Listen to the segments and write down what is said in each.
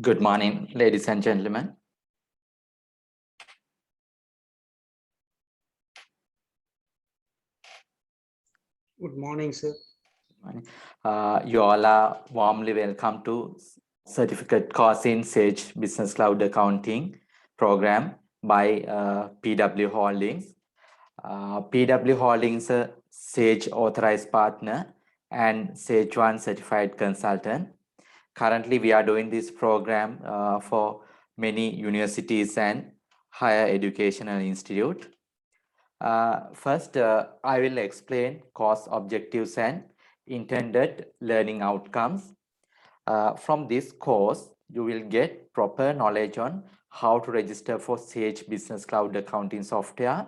Good morning, ladies and gentlemen. Good morning, sir. You all are warmly welcome to Certificate course in Sage Business Cloud Accounting program by PW Holdings. PW Holdings is a Sage authorized partner and Sage 1 certified consultant. Currently, we are doing this program for many universities and higher educational institutes. First, I will explain course objectives and intended learning outcomes. From this course, you will get proper knowledge on how to register for Sage Business Cloud Accounting software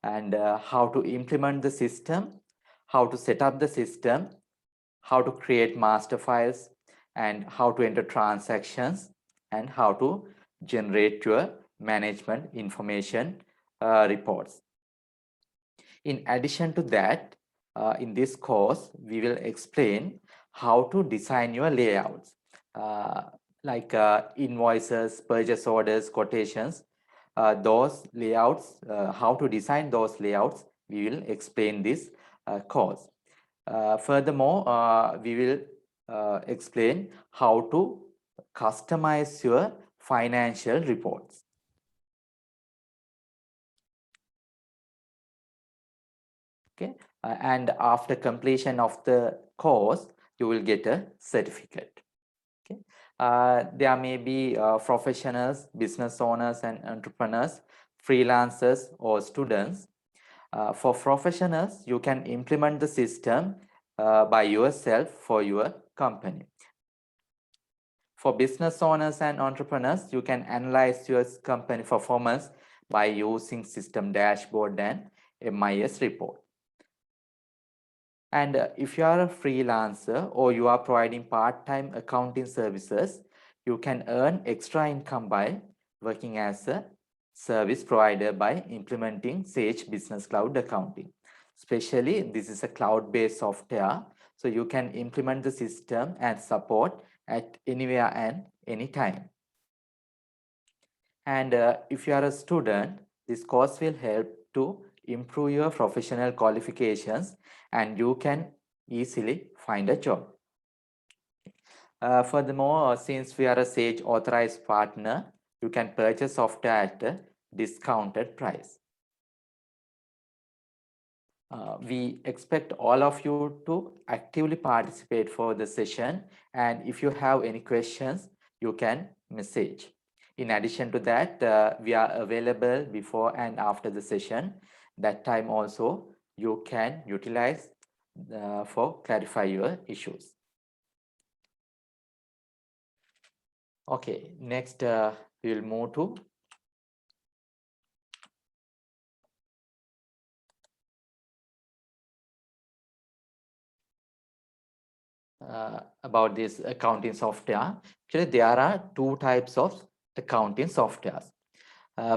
and how to implement the system, how to set up the system, how to create master files, and how to enter transactions, and how to generate your management information reports. In addition to that, in this course, we will explain how to design your layouts, like invoices, purchase orders, quotations. Those layouts, how to design those layouts, we will explain this course. Furthermore, we will explain how to customize your financial reports. Okay, and after completion of the course, you will get a certificate. Okay, there may be professionals, business owners and entrepreneurs, freelancers or students. For professionals, you can implement the system by yourself for your company. For business owners and entrepreneurs, you can analyze your company performance by using system dashboard and MIS report. And if you are a freelancer or you are providing part-time accounting services, you can earn extra income by working as a service provider by implementing Sage Business Cloud Accounting. Especially, this is a cloud-based software, so you can implement the system and support at anywhere and anytime. And if you are a student, this course will help to improve your professional qualifications and you can easily find a job. Furthermore, since we are a Sage authorized partner, you can purchase software at a discounted price. We expect all of you to actively participate for the session, and if you have any questions, you can message. In addition to that, we are available before and after the session. That time also you can utilize for clarify your issues. Okay, next we will move to about this accounting software. Actually, there are two types of accounting softwares.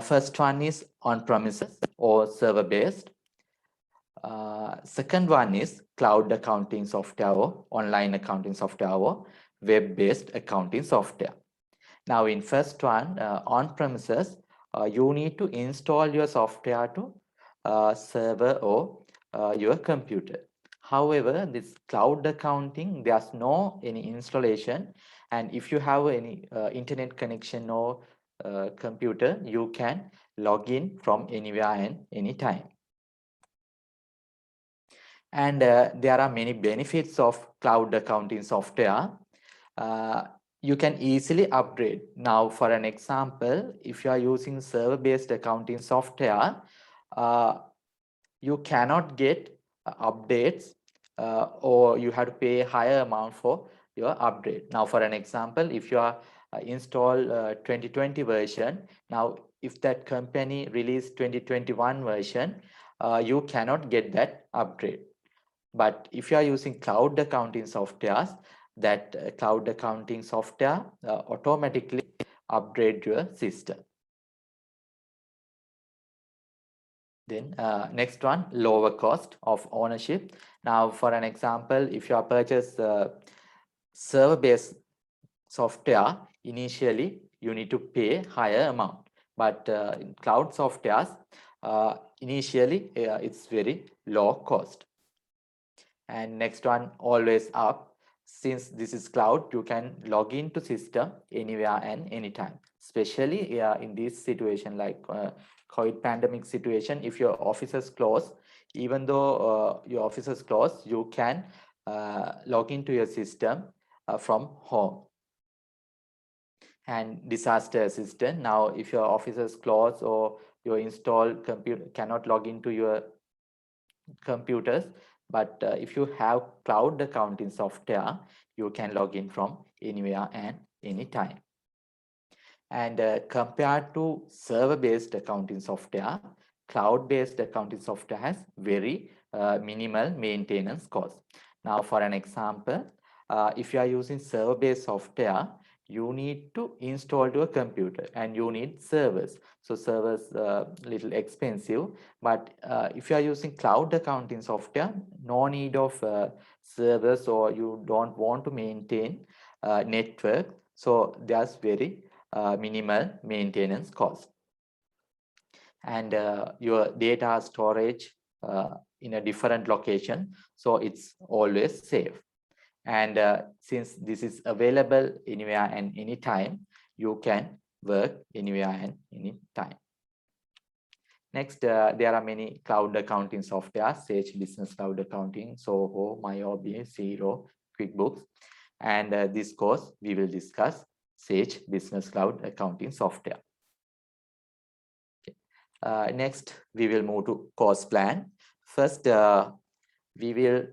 First one is on-premises or server-based. Second one is cloud accounting software or online accounting software or web-based accounting software. Now, in first one, on-premises, you need to install your software to server or your computer. However, this cloud accounting, there's no any installation, and if you have any internet connection or computer, you can log in from anywhere and anytime. And there are many benefits of cloud accounting software. You can easily upgrade. Now, for an example, if you are using server-based accounting software, you cannot get updates or you have to pay a higher amount for your upgrade. Now, for an example, if you are install 2020 version, now if that company release 2021 version, you cannot get that upgrade. But if you are using cloud accounting softwares, that cloud accounting software automatically upgrade your system. Then next one, lower cost of ownership. Now, for an example, if you are purchase server-based software, initially you need to pay higher amount, but in cloud softwares, initially it's very low cost. And next one, always up. Since this is cloud, you can log into system anywhere and anytime, especially in this situation like COVID pandemic situation. If your office is closed, even though your office is closed, you can log into your system from home. And disaster assistant. Now, if your office is closed or your installed computer cannot log into your computers, but if you have cloud accounting software, you can log in from anywhere and anytime. And compared to server-based accounting software, cloud-based accounting software has very minimal maintenance cost. Now, for an example, if you are using server-based software, you need to install to a computer and you need servers. So servers little expensive, but if you are using cloud accounting software, no need of servers, or you don't want to maintain network. So there's very minimal maintenance cost. And your data storage in a different location, so it's always safe. And since this is available anywhere and anytime, you can work anywhere and anytime. Next, there are many cloud accounting software: Sage Business Cloud Accounting, Soho, MyOB, Xero, QuickBooks. And this course, we will discuss Sage Business Cloud Accounting software. Next, we will move to course plan. First, we will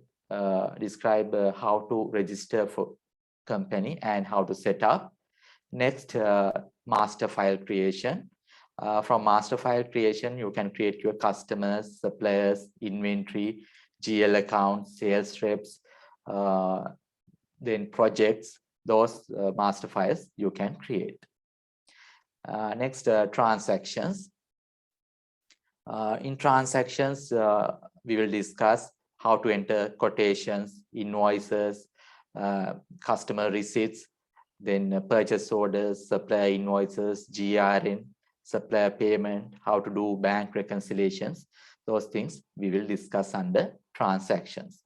describe how to register for company and how to set up. Next, master file creation. From master file creation, you can create your customers, suppliers, inventory, GL accounts, sales reps, then projects. Those master files you can create. Next, transactions. In transactions, we will discuss how to enter quotations, invoices, customer receipts, then purchase orders, supplier invoices, GRN, supplier payment, how to do bank reconciliations. Those things we will discuss under transactions.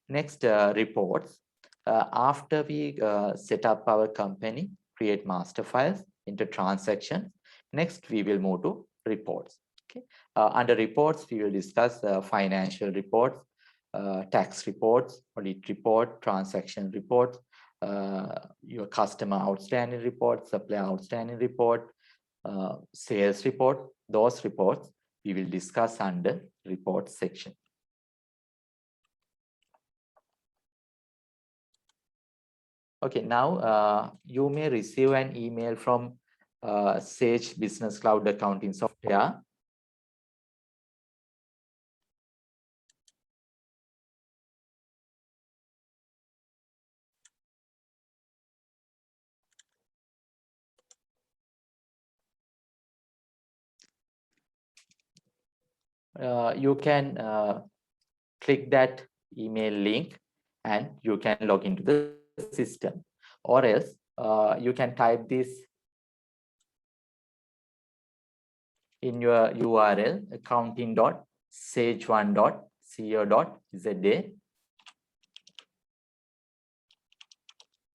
Next, reports. After we set up our company, create master files into transactions, next we will move to reports. Okay. Under reports, we will discuss financial reports, tax reports, audit report, transaction reports, your customer outstanding report, supplier outstanding report, sales report. Those reports we will discuss under report section. Okay, now you may receive an email from Sage Business Cloud Accounting software. You can click that email link and you can log into the system, or else you can type this in your URL, accounting.sage1.co.za,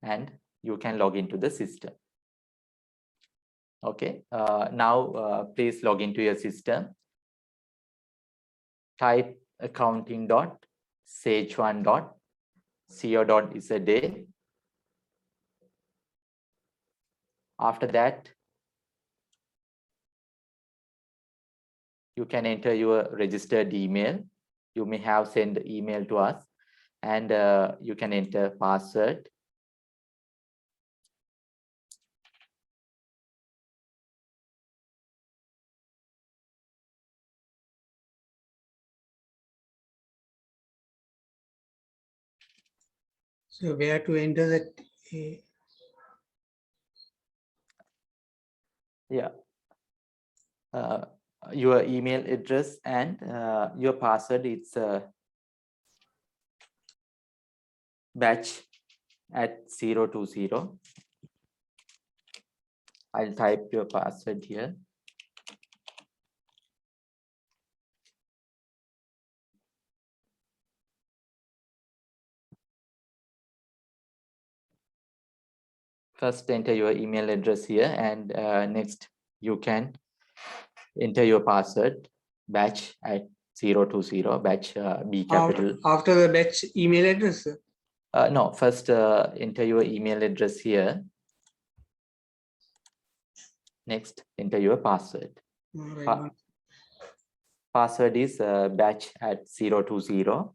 and you can log into the system. Okay, now please log into your system. Type accounting.sage1.co.za. After that, you can enter your registered email. You may have sent the email to us, and you can enter password. So where to enter that? Yeah. Your email address and your password. It's batch at 020. I'll type your password here. First, enter your email address here, and next you can enter your password, batch at 020, batch B capital. After the batch email address. No, first enter your email address here. Next, enter your password. Right. Password is batch at 020.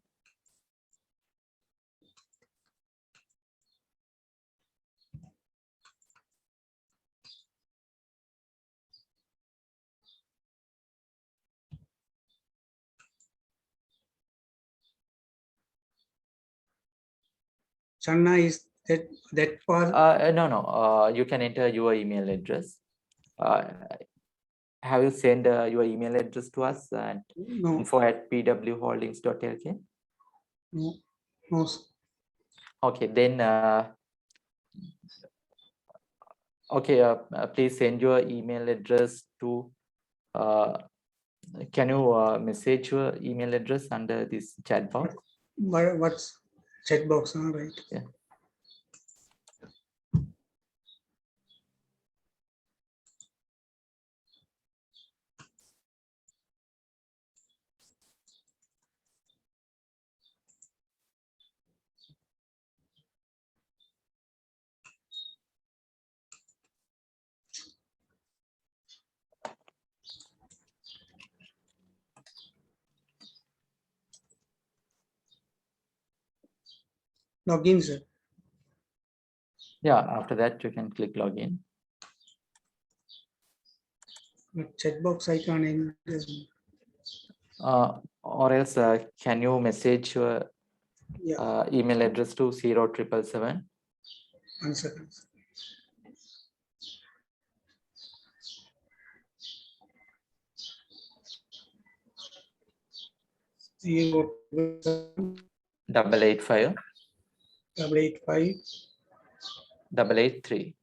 Channa, is that part? No, you can enter your email address. Have you sent your email address to us at No. info@pwholdings.lk? No. No. Okay, then please send your email address to can you message your email address under this chat box? What's chat box? Right. Yeah. Login, sir. Yeah, after that you can click login. Chat box icon. Or else can you message your email address to 0777? 1 second. 885 885 883.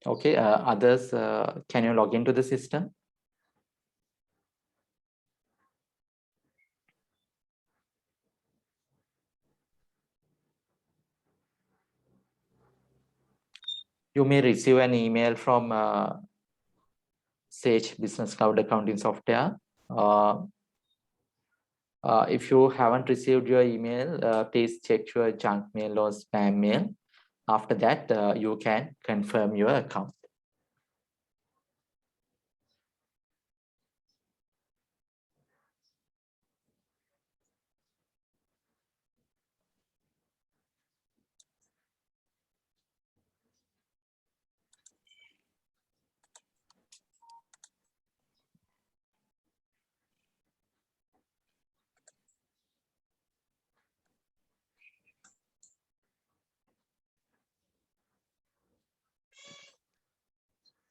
Okay, others, can you log into the system? You may receive an email from Sage Business Cloud Accounting Software. If you haven't received your email, please check your junk mail or spam mail. After that, you can confirm your account.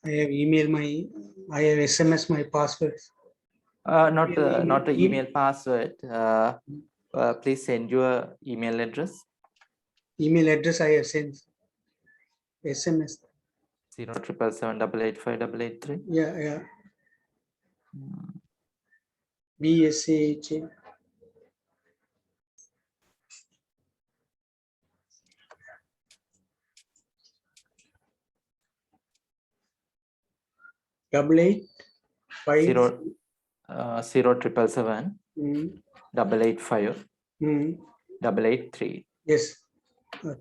I have SMS my password. Not the email password. Please send your email address. Email address I have sent. SMS. 0777 885 883. Yeah. BSAHA. Double 8 5 0777 Mm. 885 Mm. 883. Yes.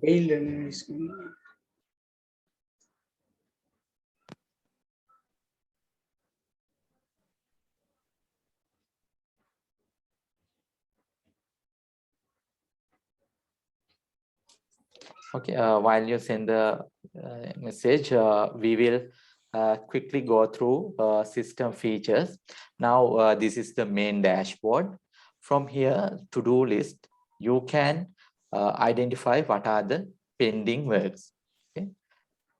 Failed. Okay, while you send the message, we will quickly go through system features. Now, this is the main dashboard. From here, to-do list, you can identify what are the pending works. Okay.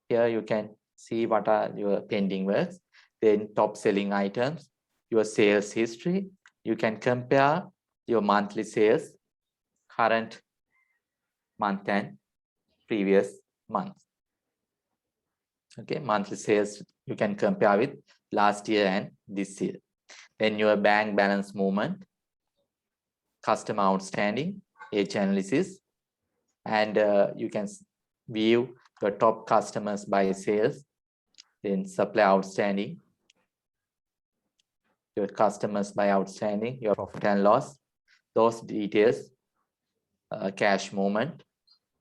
Here you can see what are your pending works, then top selling items, your sales history. You can compare your monthly sales, current month and previous month. Okay, monthly sales you can compare with last year and this year. Then your bank balance movement, customer outstanding, age analysis, and you can view your top customers by sales, then supply outstanding, your customers by outstanding, your profit and loss, those details, cash movement,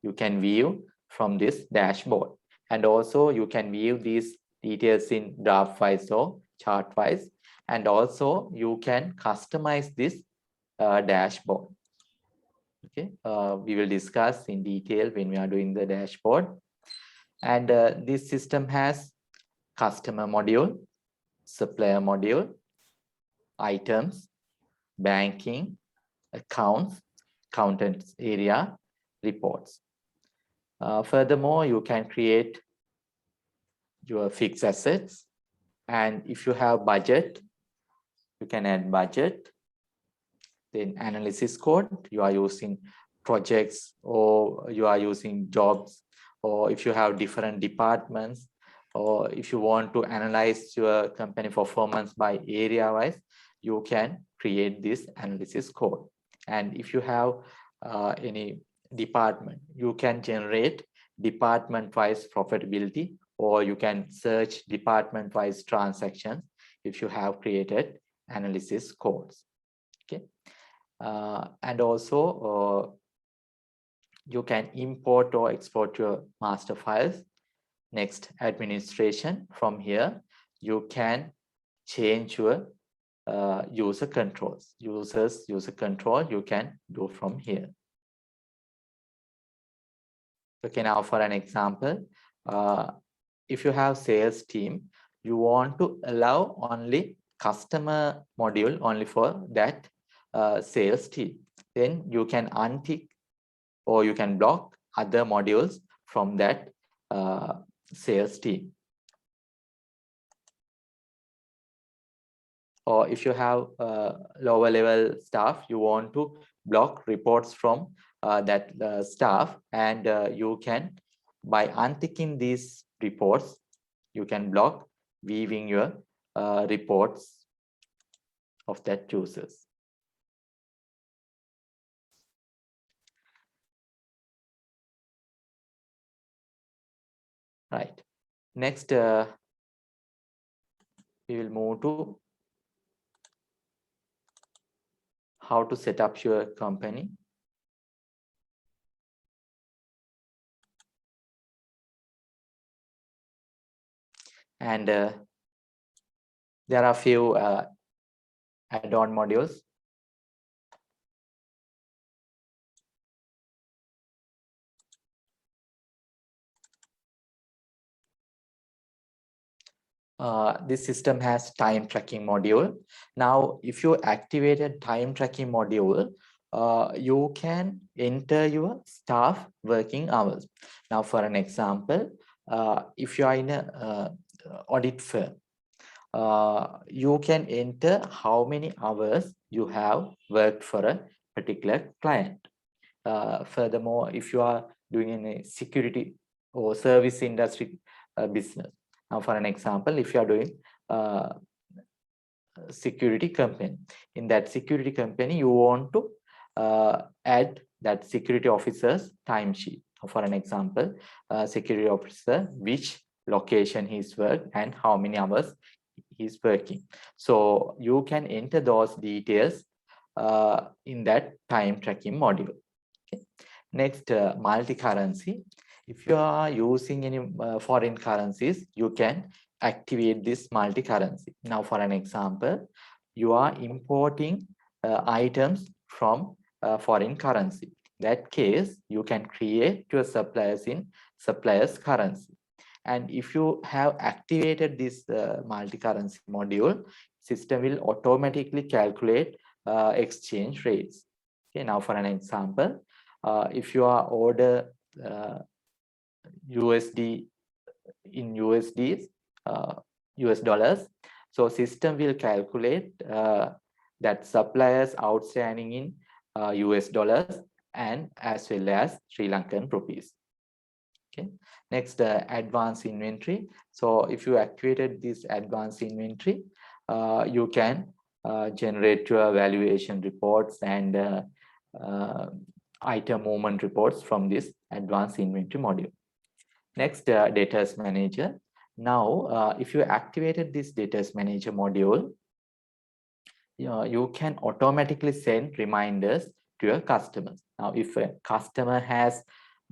you can view from this dashboard. And also you can view these details in graph wise or chart wise. And also you can customize this dashboard. Okay, we will discuss in detail when we are doing the dashboard. And this system has customer module, supplier module, items, banking, accounts, accountants area, reports. Furthermore, you can create your fixed assets. And if you have budget, you can add budget. Then analysis code, you are using projects or you are using jobs, or if you have different departments, or if you want to analyze your company performance by area wise, you can create this analysis code. And if you have any department, you can generate department wise profitability, or you can search department wise transactions if you have created analysis codes. Okay. And also you can import or export your master files. Next, administration. From here, you can change your user controls. User control you can do from here. Okay, now for an example, if you have sales team, you want to allow only customer module only for that sales team, then you can untick or you can block other modules from that sales team. Or if you have lower level staff, you want to block reports from that staff, and you can, by unticking these reports, you can block viewing your reports of that users. Right. Next, we will move to how to set up your company. And there are a few add-on modules. This system has time tracking module. Now, if you activated time tracking module, you can enter your staff working hours. Now, for an example, if you are in a audit firm, you can enter how many hours you have worked for a particular client. Furthermore, if you are doing in a security or service industry business. Now, for an example, if you are doing security company, in that security company, you want to add that security officer's timesheet. For an example, security officer, which location he's worked and how many hours he's working. So you can enter those details in that time tracking module. Okay. Next, multi-currency. If you are using any foreign currencies, you can activate this multi-currency. Now, for an example, you are importing items from foreign currency. In that case, you can create your suppliers in suppliers currency. And if you have activated this multi-currency module, system will automatically calculate exchange rates. Okay, now for an example, if you are order USD in USDs, US dollars, so system will calculate that suppliers outstanding in US dollars and as well as Sri Lankan rupees. Okay, next, advanced inventory. So if you activated this advanced inventory, you can generate your valuation reports and item movement reports from this advanced inventory module. Next, Data's Manager. Now, if you activated this Data's Manager module, you can automatically send reminders to your customers. Now, if a customer has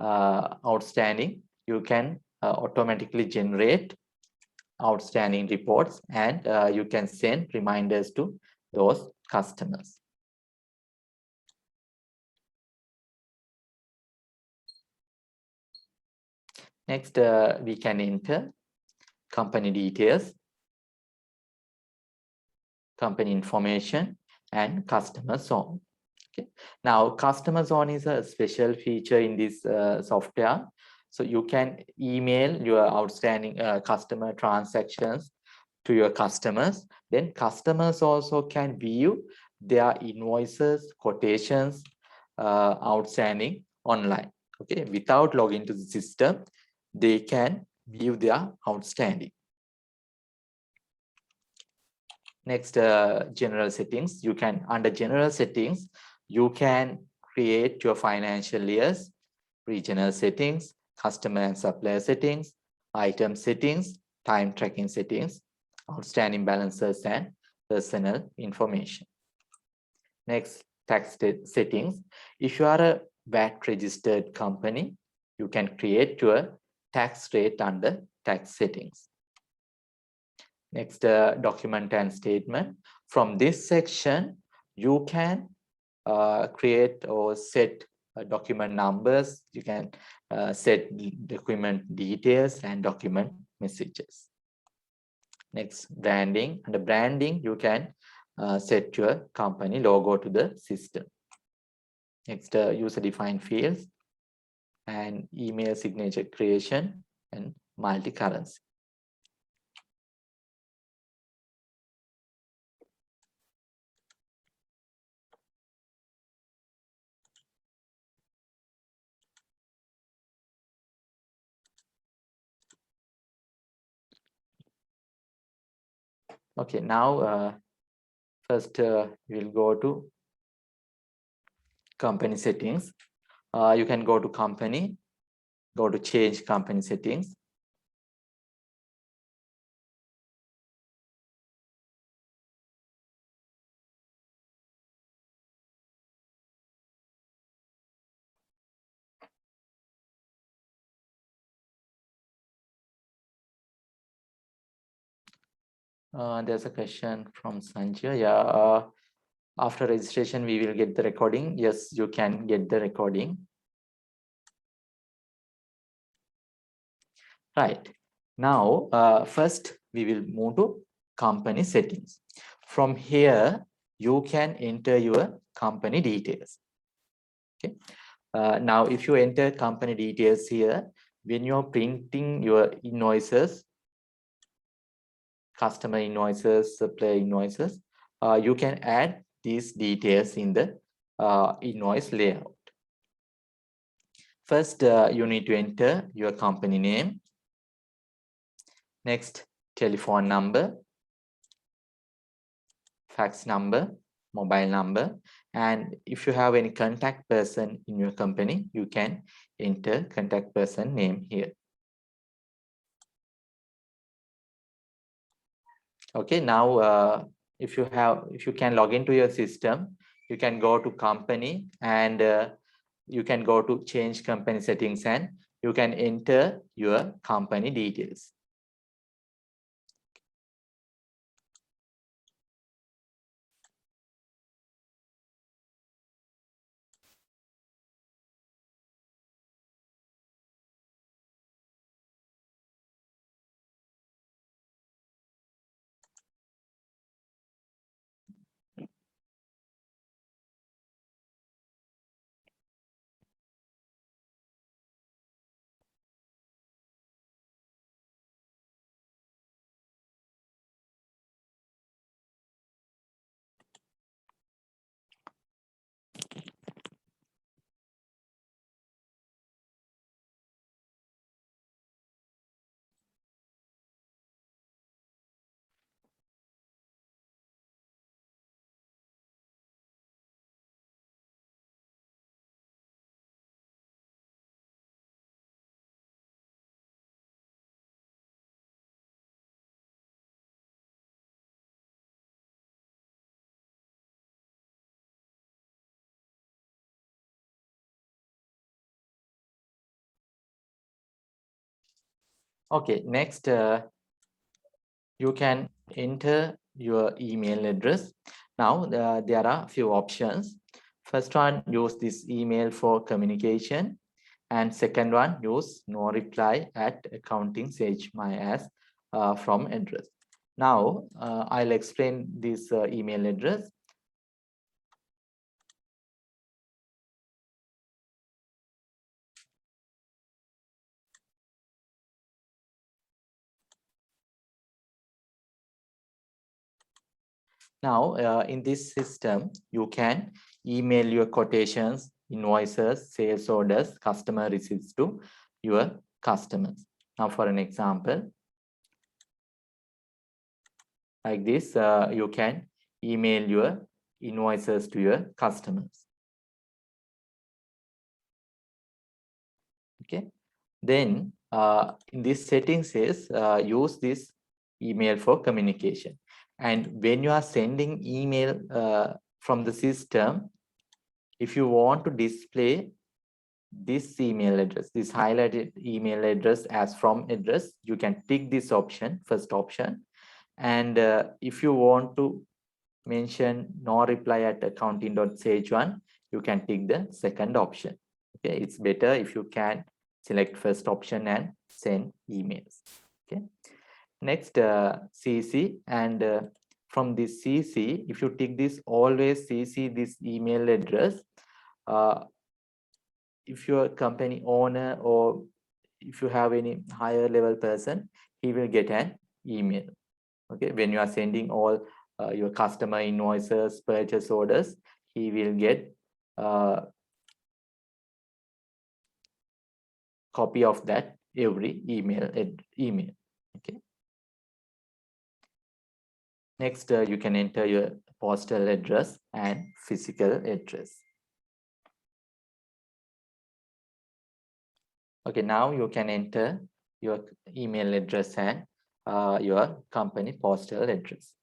outstanding, you can automatically generate outstanding reports and you can send reminders to those customers. Next, we can enter company details, company information, and customer zone. Okay. Now, customer zone is a special feature in this software. So you can email your outstanding customer transactions to your customers. Then customers also can view their invoices, quotations, outstanding online. Okay, without logging to the system, they can view their outstanding. Next, general settings. You can, under general settings, you can create your financial years, regional settings, customer and supplier settings, item settings, time tracking settings, outstanding balances, and personal information. Next, tax settings. If you are a VAT registered company, you can create your tax rate under tax settings. Next, document and statement. From this section, you can create or set document numbers. You can set document details and document messages. Next, branding. Under branding, you can set your company logo to the system. Next, user-defined fields and email signature creation and multi-currency. Okay, now first we'll go to company settings. You can go to company, go to change company settings. There's a question from Sanjay. Yeah, after registration, we will get the recording. Yes, you can get the recording. Right. Now, first, we will move to company settings. From here, you can enter your company details. Okay. Now, if you enter company details here, when you're printing your invoices, customer invoices, supplier invoices, you can add these details in the invoice layout. First, you need to enter your company name. Next, telephone number, fax number, mobile number, and if you have any contact person in your company, you can enter contact person name here. Okay, now if you can log into your system, you can go to company and you can go to change company settings and you can enter your company details. Okay, next, you can enter your email address. Now, there are a few options. First one, use this email for communication. And second one, use no reply at accounting sage my as from address. Now, I'll explain this email address. Now, in this system, you can email your quotations, invoices, sales orders, customer receipts to your customers. Now, for an example, like this, you can email your invoices to your customers. Okay. Then, in this setting says, use this email for communication. And when you are sending email from the system, if you want to display this email address, this highlighted email address as from address, you can tick this option, first option. And if you want to mention no reply at accounting.sage1, you can tick the second option. Okay, it's better if you can select first option and send emails. Okay, next, CC, and from this CC, if you tick this always CC this email address, if you're a company owner or if you have any higher level person, he will get an email. Okay, when you are sending all your customer invoices, purchase orders, he will get a copy of that every email. Okay, next, you can enter your postal address and physical address. Okay, now you can enter your email address and your company postal address.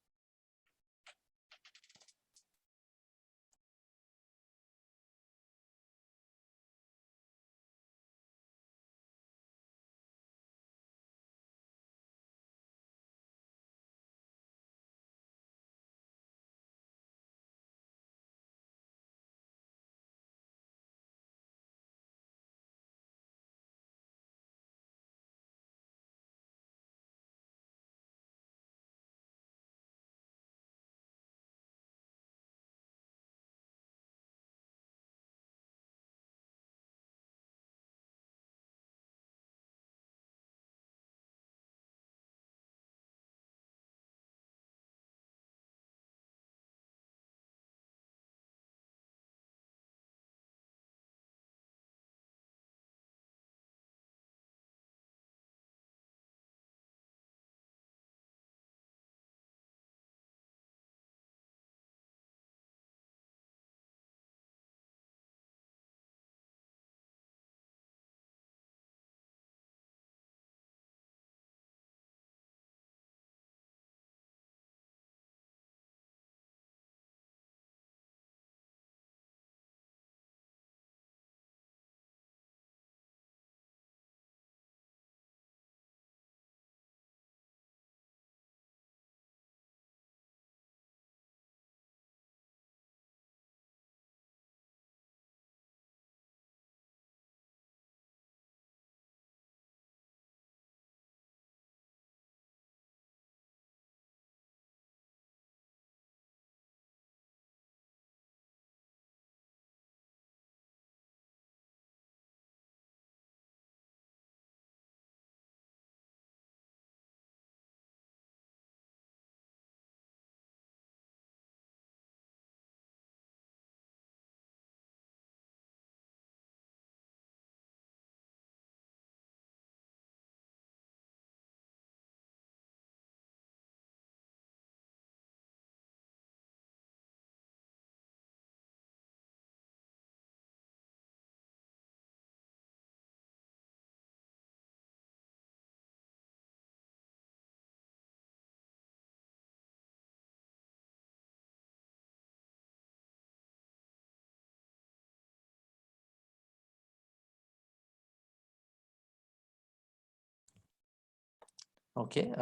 Okay,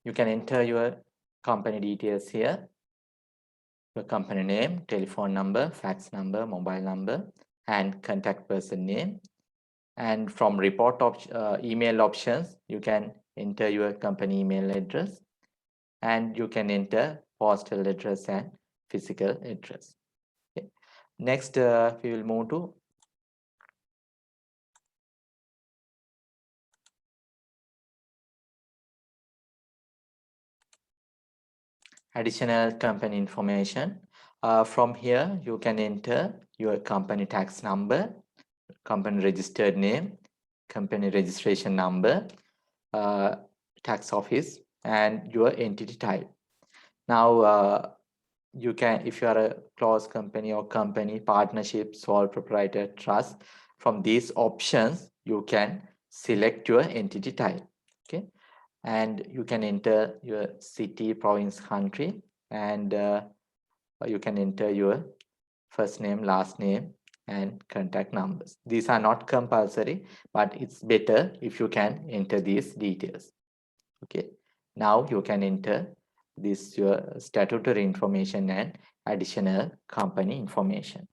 you can enter your company details here, your company name, telephone number, fax number, mobile number, and contact person name. And from report email options, you can enter your company email address, and you can enter postal address and physical address. Okay. Next, we will move to additional company information. From here, you can enter your company tax number, company registered name, company registration number, tax office, and your entity type. Now, you can, if you are a closed company or company, partnership, sole proprietor, trust, from these options, you can select your entity type. Okay. And you can enter your city, province, country, and you can enter your first name, last name, and contact numbers. These are not compulsory, but it's better if you can enter these details. Okay. Now you can enter this your statutory information and additional company information.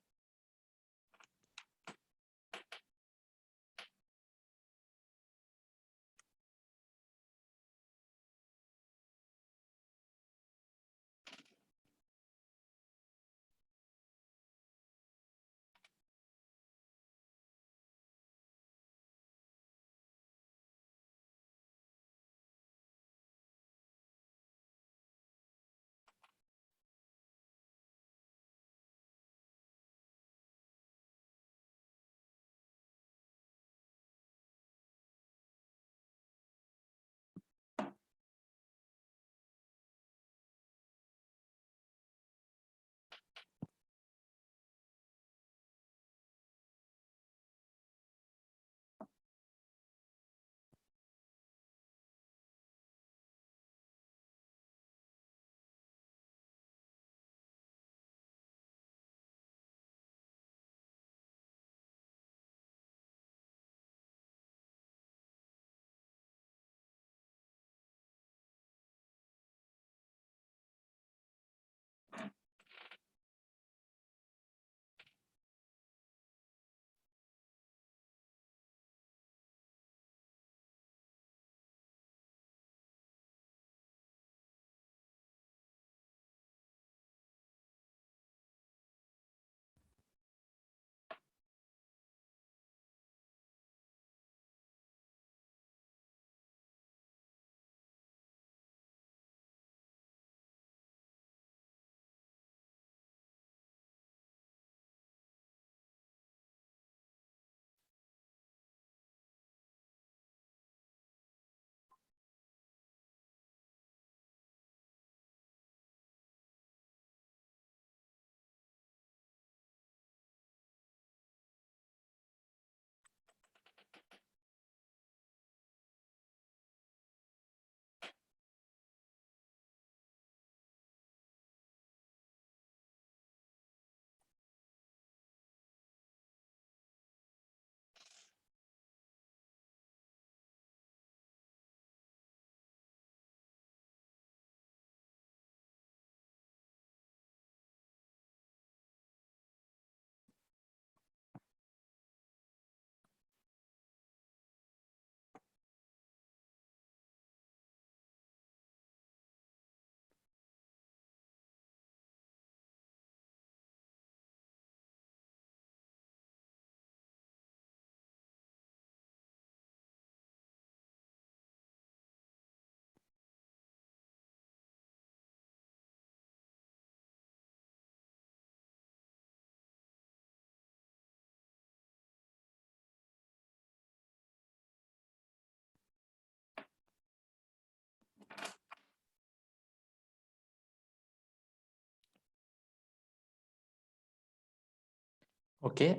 Okay,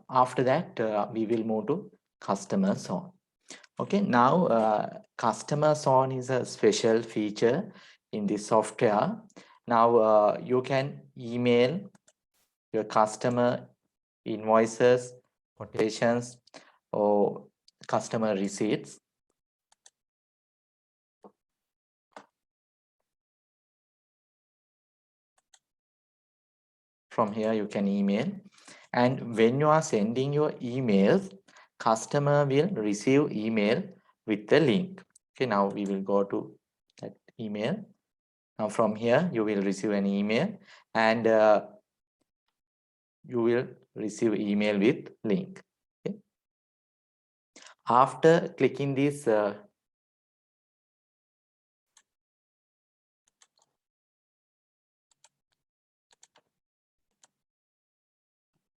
after that, we will move to customer zone. Okay, now customer zone is a special feature in the software. Now you can email your customer invoices, quotations, or customer receipts. From here, you can email. And when you are sending your emails, customer will receive email with the link. Okay, now we will go to that email. Now from here, you will receive an email, and you will receive email with link. Okay. After clicking this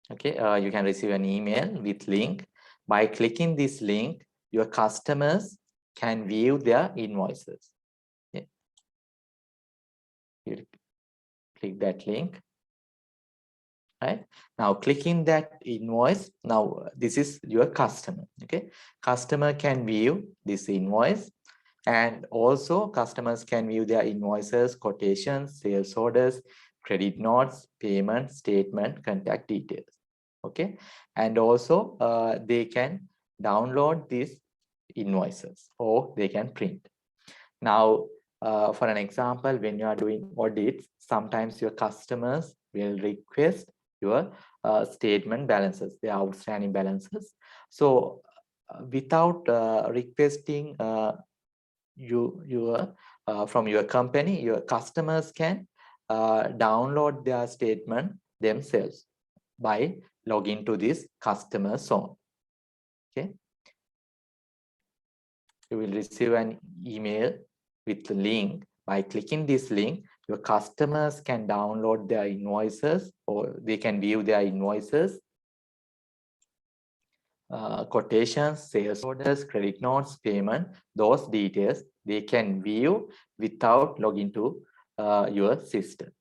okay, you can receive an email with link. By clicking this link, your customers can view their invoices. Okay. You click that link. Right now, clicking that invoice, now this is your customer. Okay, customer can view this invoice, and also customers can view their invoices, quotations, sales orders, credit notes, payment statement, contact details. Okay, and also they can download these invoices or they can print. Now, for an example, when you are doing audits, sometimes your customers will request your statement balances, their outstanding balances. So without requesting from your company, your customers can download their statement themselves by logging to this customer zone. Okay, you will receive an email with the link. By clicking this link, your customers can download their invoices or they can view their invoices, quotations, sales orders, credit notes, payment, those details they can view without logging to your system.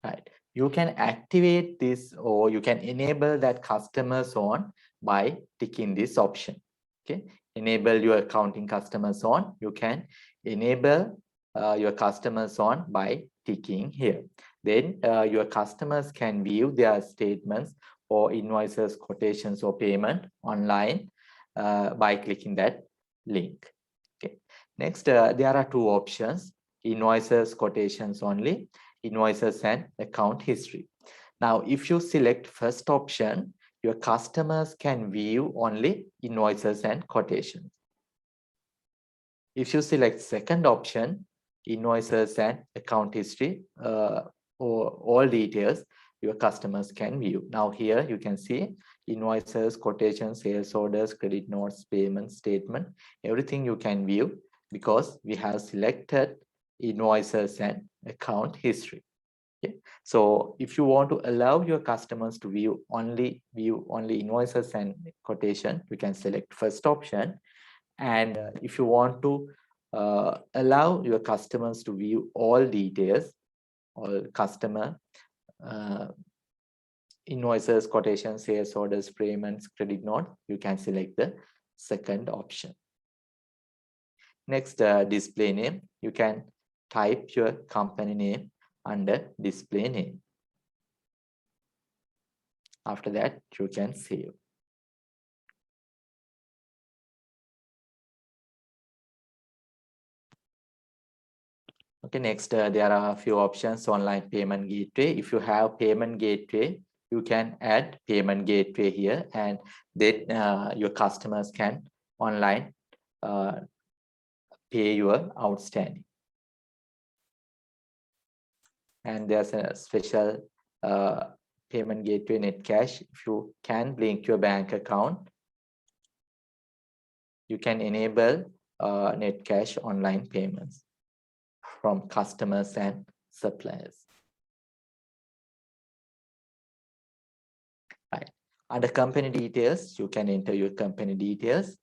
Right. You can activate this or you can enable that customer zone by ticking this option. Okay. Enable your accounting customer zone. You can enable your customer zone by ticking here. Then your customers can view their statements or invoices, quotations, or payment online by clicking that link. Okay. Next, there are two options: invoices, quotations only, invoices and account history. Now, if you select first option, your customers can view only invoices and quotations. If you select second option, invoices and account history, or all details, your customers can view. Now here you can see invoices, quotations, sales orders, credit notes, payment statement, everything you can view because we have selected invoices and account history. Okay. So if you want to allow your customers to view only invoices and quotation, you can select first option. And if you want to allow your customers to view all details, all customer invoices, quotations, sales orders, payments, credit note, you can select the second option. Next, display name. You can type your company name under display name. After that, you can save. Okay, next, there are a few options. Online payment gateway. If you have payment gateway, you can add payment gateway here, and then your customers can online pay your outstanding. And there's a special payment gateway net cash. If you can link your bank account, you can enable net cash online payments from customers and suppliers. Right. Under company details, you can enter your company details,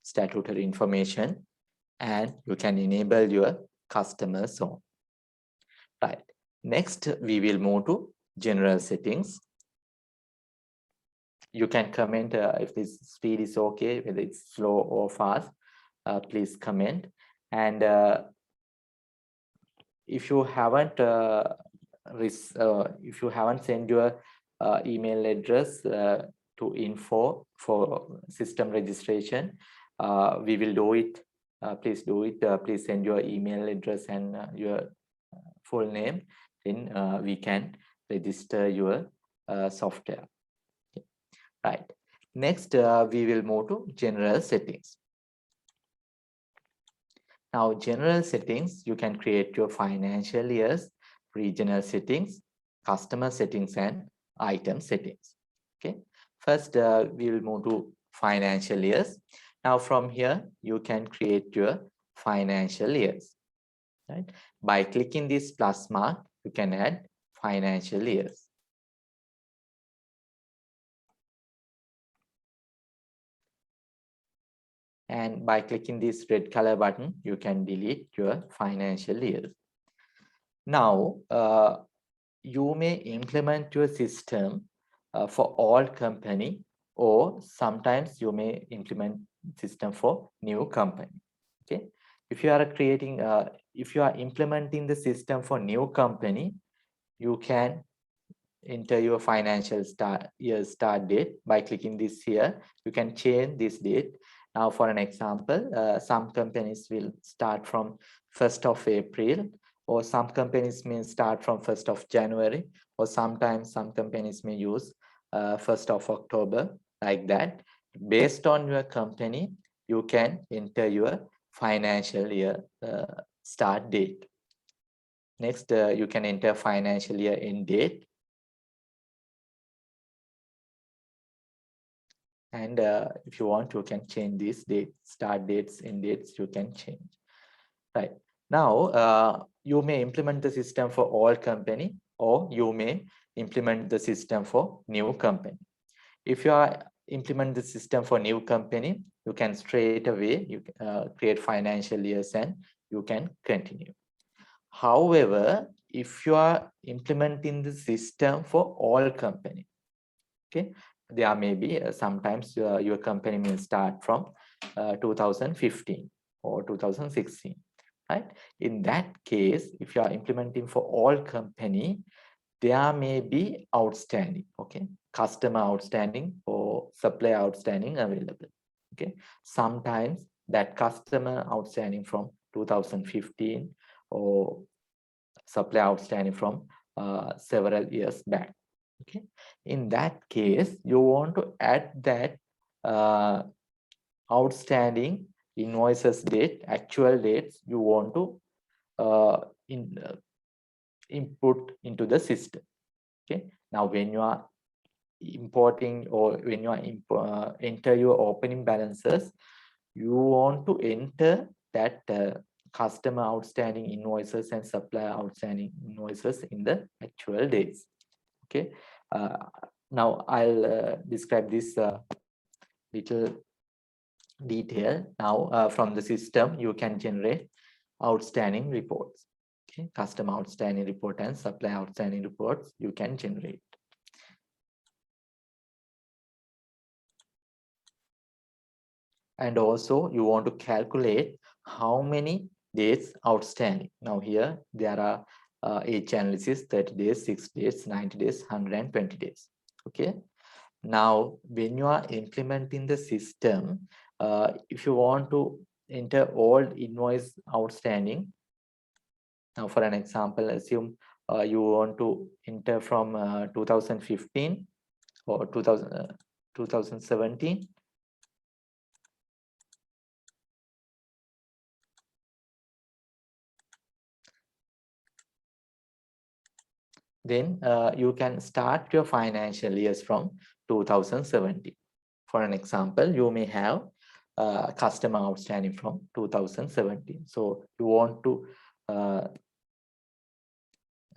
statutory information, and you can enable your customer zone. Right. Next, we will move to general settings. You can comment if this speed is okay, whether it's slow or fast. Please comment. And if you haven't sent your email address to info for system registration, we will do it please do it. Please send your email address and your full name. Then we can register your software. Okay. Right. Next, we will move to general settings. Now, general settings, you can create your financial years, regional settings, customer settings, and item settings. Okay. First, we will move to financial years. Now, from here, you can create your financial years. Right? By clicking this plus mark, you can add financial years. And by clicking this red color button, you can delete your financial years. Now, you may implement your system for all company, or sometimes you may implement system for new company. Okay. If you are creating, if you are implementing the system for new company, you can enter your financial year start date by clicking this here. You can change this date. Now, for an example, some companies will start from 1st of April, or some companies may start from 1st of January, or sometimes some companies may use 1st of October, like that. Based on your company, you can enter your financial year start date. Next, you can enter financial year end date. And if you want, you can change these dates, start dates, end dates, you can change. Right. Now, you may implement the system for all company, or you may implement the system for new company. If you are implement the system for new company, you can straight away you create financial years and you can continue. However, if you are implementing the system for all company, okay, there may be sometimes your company may start from 2015 or 2016, right? In that case, if you are implementing for all company, there may be outstanding, okay, customer outstanding or supplier outstanding available. Okay, sometimes that customer outstanding from 2015 or supply outstanding from several years back. Okay, in that case, you want to add that outstanding invoices date, actual dates you want to input into the system. Okay, now when you are importing, or when you are enter your opening balances, you want to enter that customer outstanding invoices and supplier outstanding invoices in the actual days. Okay, now I'll describe this little detail. Now, from the system, you can generate outstanding reports. Okay, customer outstanding report and supplier outstanding reports you can generate. And also, you want to calculate how many days outstanding. Now, here there are age analysis: 30 days, 60 days, 90 days, 120 days. Okay. Now, when you are implementing the system, if you want to enter all invoice outstanding, now for an example, assume you want to enter from 2015 or 2017. Then you can start your financial years from 2017. For an example, you may have customer outstanding from 2017. So you want to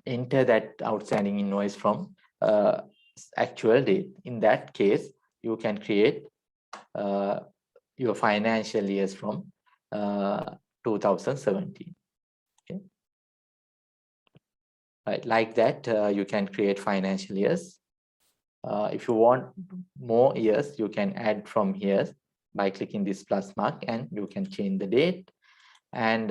enter that outstanding invoice from actual date. In that case, you can create your financial years from 2017. Okay. Right, like that, you can create financial years. If you want more years, you can add from here by clicking this plus mark, and you can change the date, and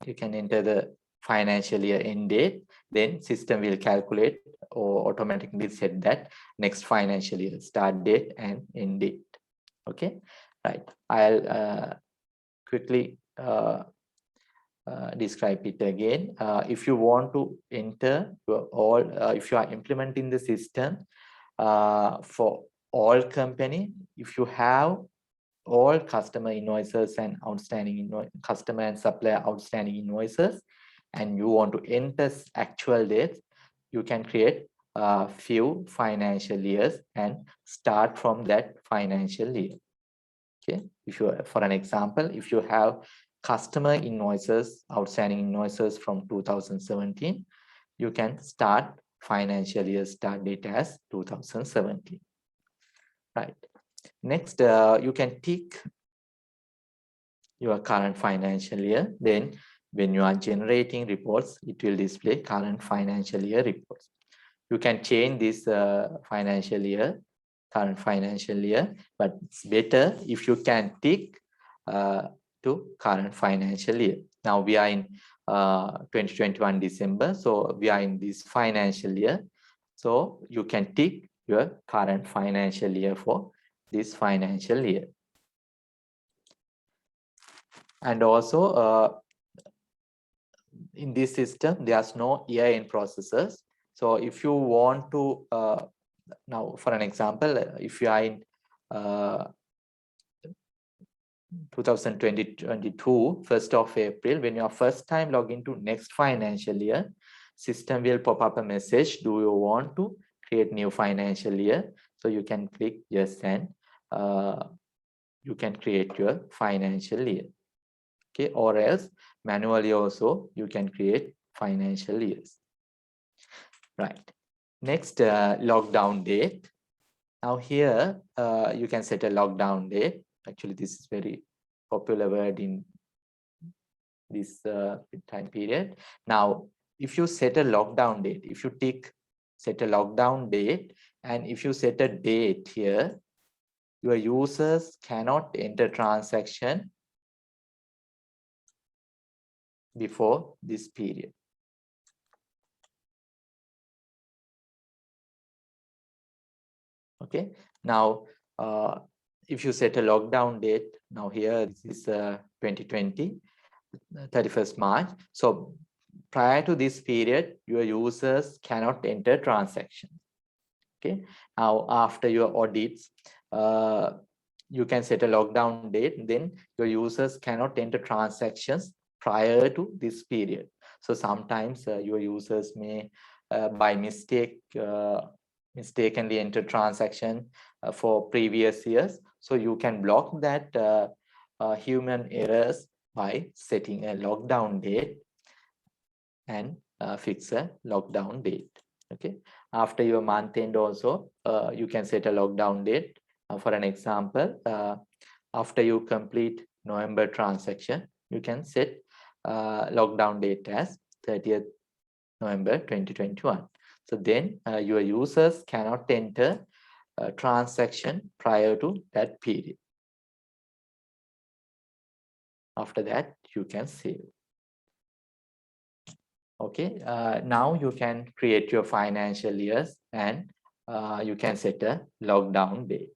you can enter the financial year end date. Then system will calculate or automatically set that next financial year start date and end date. Okay, right. I'll quickly describe it again. If you want to enter all, if you are implementing the system for all company, if you have all customer invoices and outstanding customer and supplier outstanding invoices, and you want to enter actual dates, you can create a few financial years and start from that financial year. Okay, if you, for an example, if you have customer invoices, outstanding invoices from 2017, you can start financial year start date as 2017. Right. Next, you can tick your current financial year. Then when you are generating reports, it will display current financial year reports. You can change this financial year, current financial year, but it's better if you can tick to current financial year. Now we are in 2021 December, so we are in this financial year. So you can tick your current financial year for this financial year. And also in this system, there's no year-end processes. So if you want to, now for an example, if you are in 2022, 1st of April, when you are first time log into next financial year, system will pop up a message, do you want to create new financial year? So you can click yes, and you can create your financial year. Okay, or else manually also you can create financial years. Right. Next, lockdown date. Now here you can set a lockdown date. Actually, this is very popular word in this time period. Now, if you set a lockdown date, if you tick set a lockdown date, and if you set a date here, your users cannot enter transaction before this period. Okay, now if you set a lockdown date, now here this is 2020, 31st March. So prior to this period, your users cannot enter transactions. Okay, now after your audits, you can set a lockdown date, then your users cannot enter transactions prior to this period. So sometimes your users may by mistake mistakenly enter transaction for previous years. So you can block that human errors by setting a lockdown date and fix a lockdown date. Okay, after your month end also you can set a lockdown date. For an example, after you complete November transaction, you can set lockdown date as 30th November 2021. So then your users cannot enter a transaction prior to that period. After that, you can save. Okay, now you can create your financial years and you can set a lockdown date.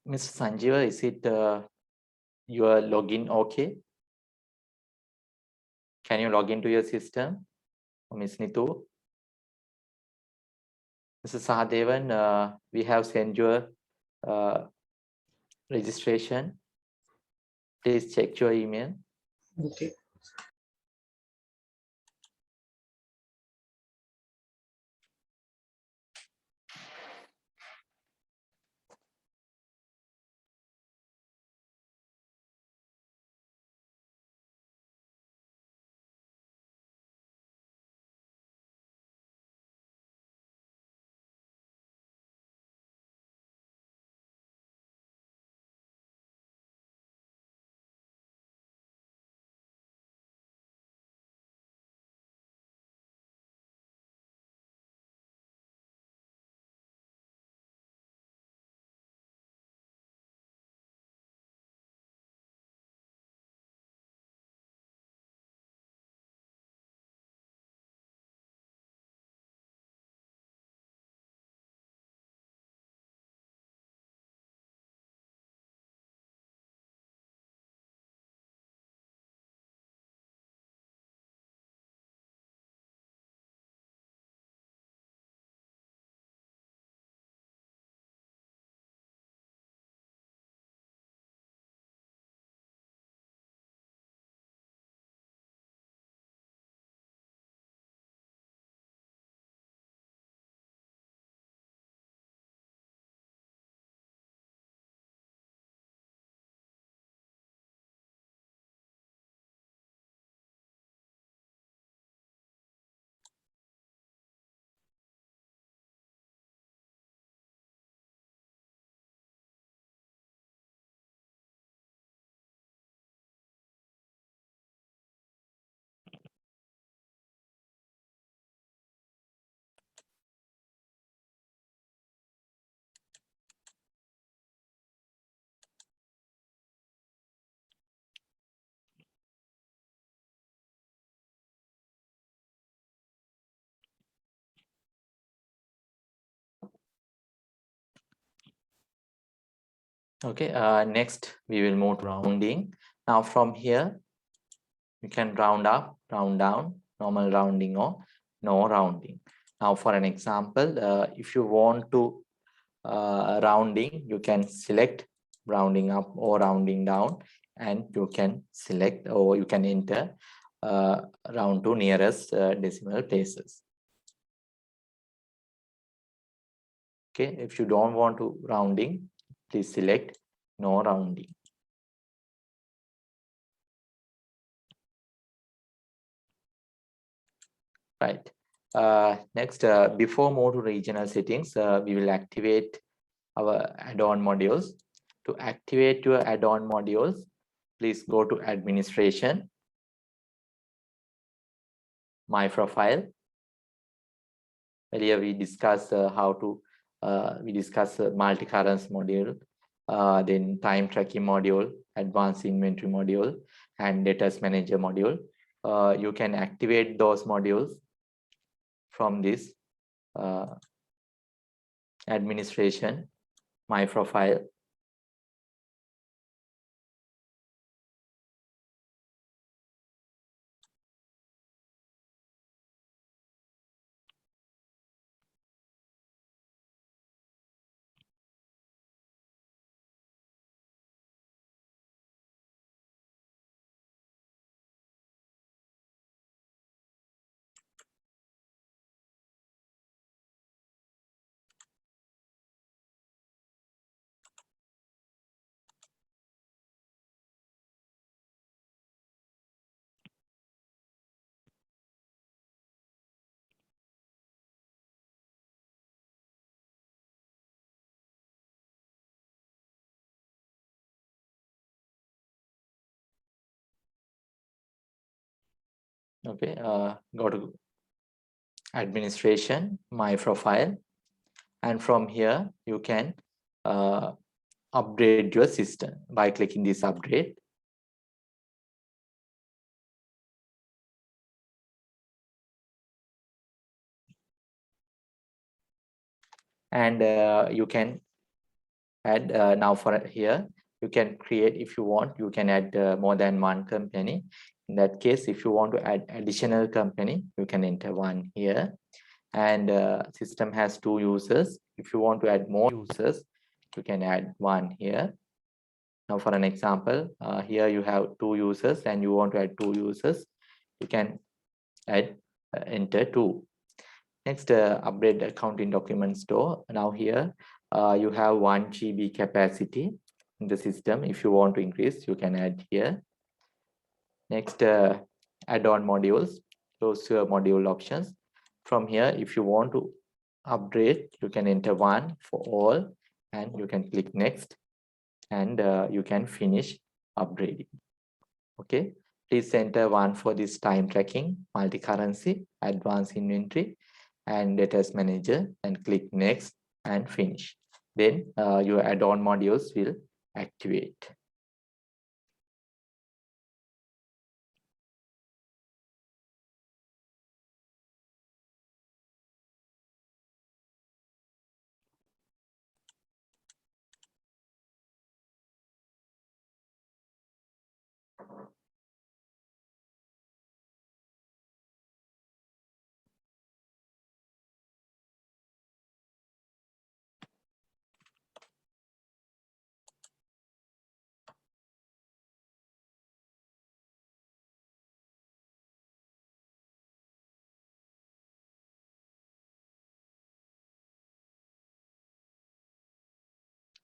Mr. Sanjeeva, is it your login okay? Can you log into your system? Ms. Nitu? Mr. Sahadevan, we have sent you a registration. Please check your email. Okay. Okay, next we will move to rounding. Now from here, you can round up, round down, normal rounding or no rounding. Now for an example, if you want to rounding, you can select rounding up or rounding down, and you can select or you can enter round to nearest decimal places. Okay, if you don't want to rounding, please select no rounding. Right. Next, before move to regional settings, we will activate our add-on modules. To activate your add-on modules, please go to administration, my profile. Earlier we discussed how to we discussed multi-currency module, then time tracking module, advanced inventory module, and debtors manager module. You can activate those modules from this administration, my profile. Okay, go to administration, my profile, and from here you can upgrade your system by clicking this upgrade. And you can add now for here, you can create, if you want, you can add more than one company. In that case, if you want to add additional company, you can enter one here. And system has 2 users. If you want to add more users, you can add one here. Now for an example, here you have 2 users and you want to add 2 users, you can add enter 2. Next, upgrade accounting document store. Now here you have 1 GB capacity in the system. If you want to increase, you can add here. Next, add-on modules, those module options. From here, if you want to upgrade, you can enter 1 for all and you can click next, and you can finish upgrading. Okay, please enter 1 for this time tracking, multi-currency, advanced inventory, and debtors manager, and click next and finish. Then your add-on modules will activate.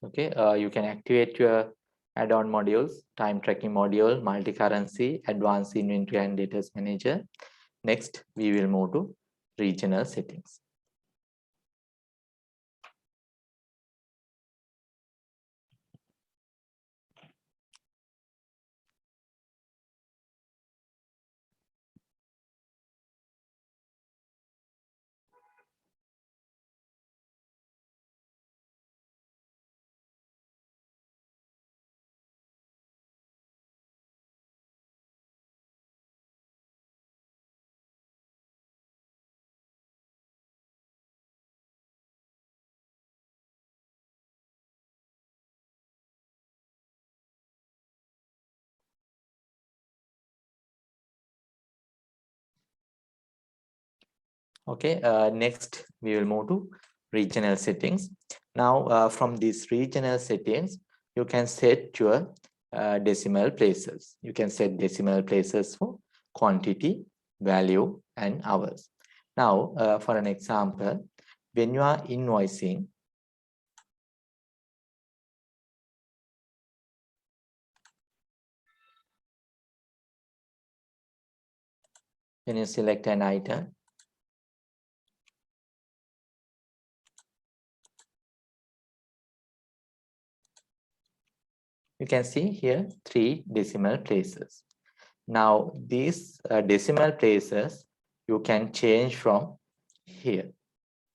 Okay, you can activate your add-on modules, time tracking module, multi-currency, advanced inventory and debtors manager. Next, we will move to regional settings. Okay, next we will move to regional settings. Now from these regional settings, you can set your decimal places. You can set decimal places for quantity, value, and hours. Now for an example, when you are invoicing, when you select an item, you can see here 3 decimal places. Now these decimal places you can change from here.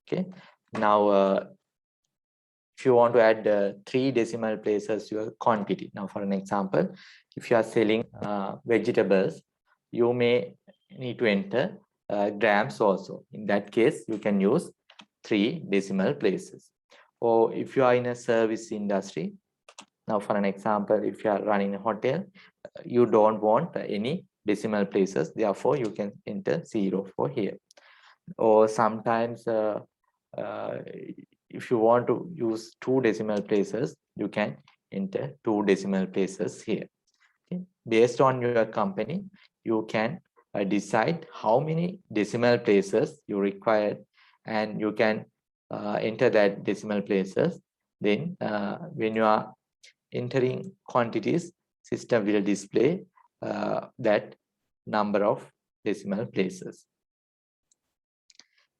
Okay. Now if you want to add 3 decimal places your quantity. Now for an example, if you are selling vegetables, you may need to enter grams also. In that case, you can use 3 decimal places. Or if you are in a service industry, now for an example, if you are running a hotel, you don't want any decimal places, therefore you can enter 0 for here. Or sometimes if you want to use 2 decimal places, you can enter 2 decimal places here. Okay. Based on your company, you can decide how many decimal places you require, and you can enter that decimal places. Then when you are entering quantities, system will display that number of decimal places.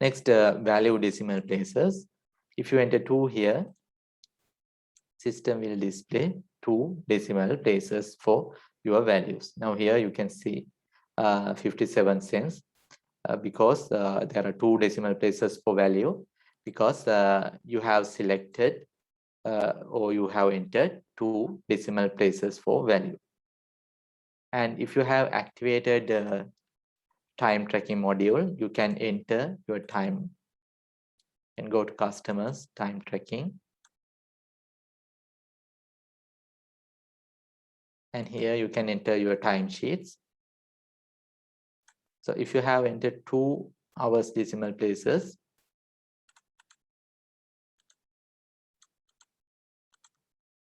Next, value decimal places. If you enter 2 here, system will display 2 decimal places for your values. Now here you can see 57 cents because there are 2 decimal places for value, because you have selected or you have entered 2 decimal places for value. And if you have activated the time tracking module, you can enter your time and go to customers time tracking. And here you can enter your timesheets. So if you have entered 2 hours decimal places,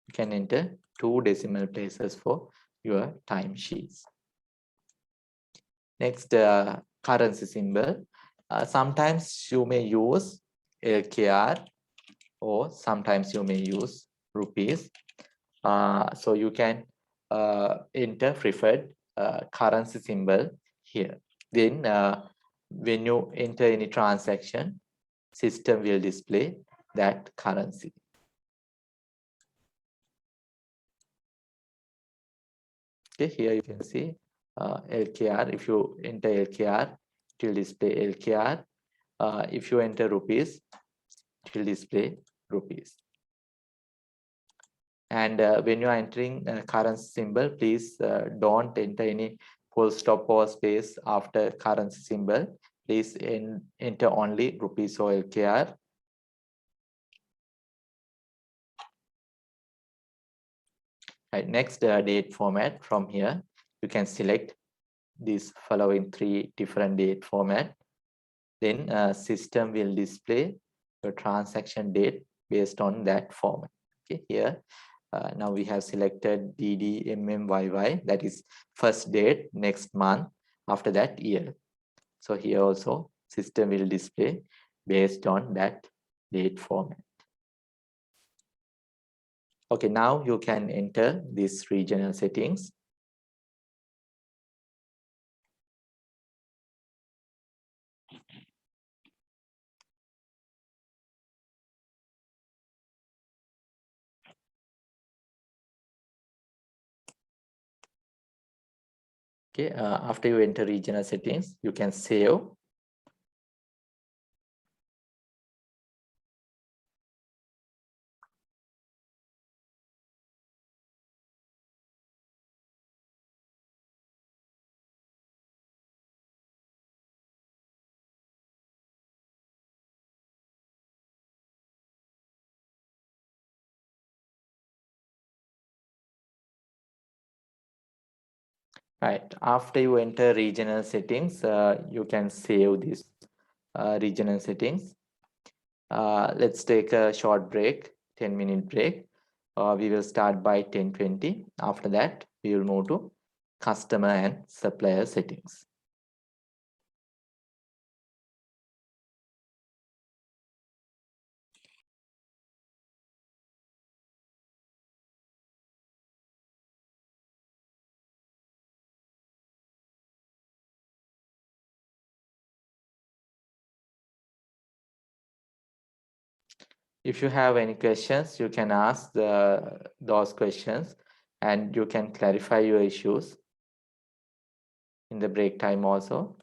you can enter 2 decimal places for your timesheets. Next, currency symbol. Sometimes you may use LKR, or sometimes you may use rupees. So you can enter preferred currency symbol here. Then when you enter any transaction, system will display that currency. Okay, here you can see LKR. If you enter LKR, it will display LKR. If you enter rupees, it will display rupees. And when you are entering currency symbol, please don't enter any full stop or space after currency symbol. Please enter only rupees or LKR. Right, next, date format. From here, you can select these following 3 different date format. Then system will display your transaction date based on that format. Okay, here now we have selected DDMMYY, that is first date, next month, after that year. So here also system will display based on that date format. Okay, now you can enter these regional settings. Okay, after you enter regional settings, you can save. Right, after you enter regional settings, you can save this regional settings. Let's take a short break, 10-minute break. We will start by 10:20. After that, we will move to customer and supplier settings. If you have any questions, you can ask those questions, and you can clarify your issues in the break time also.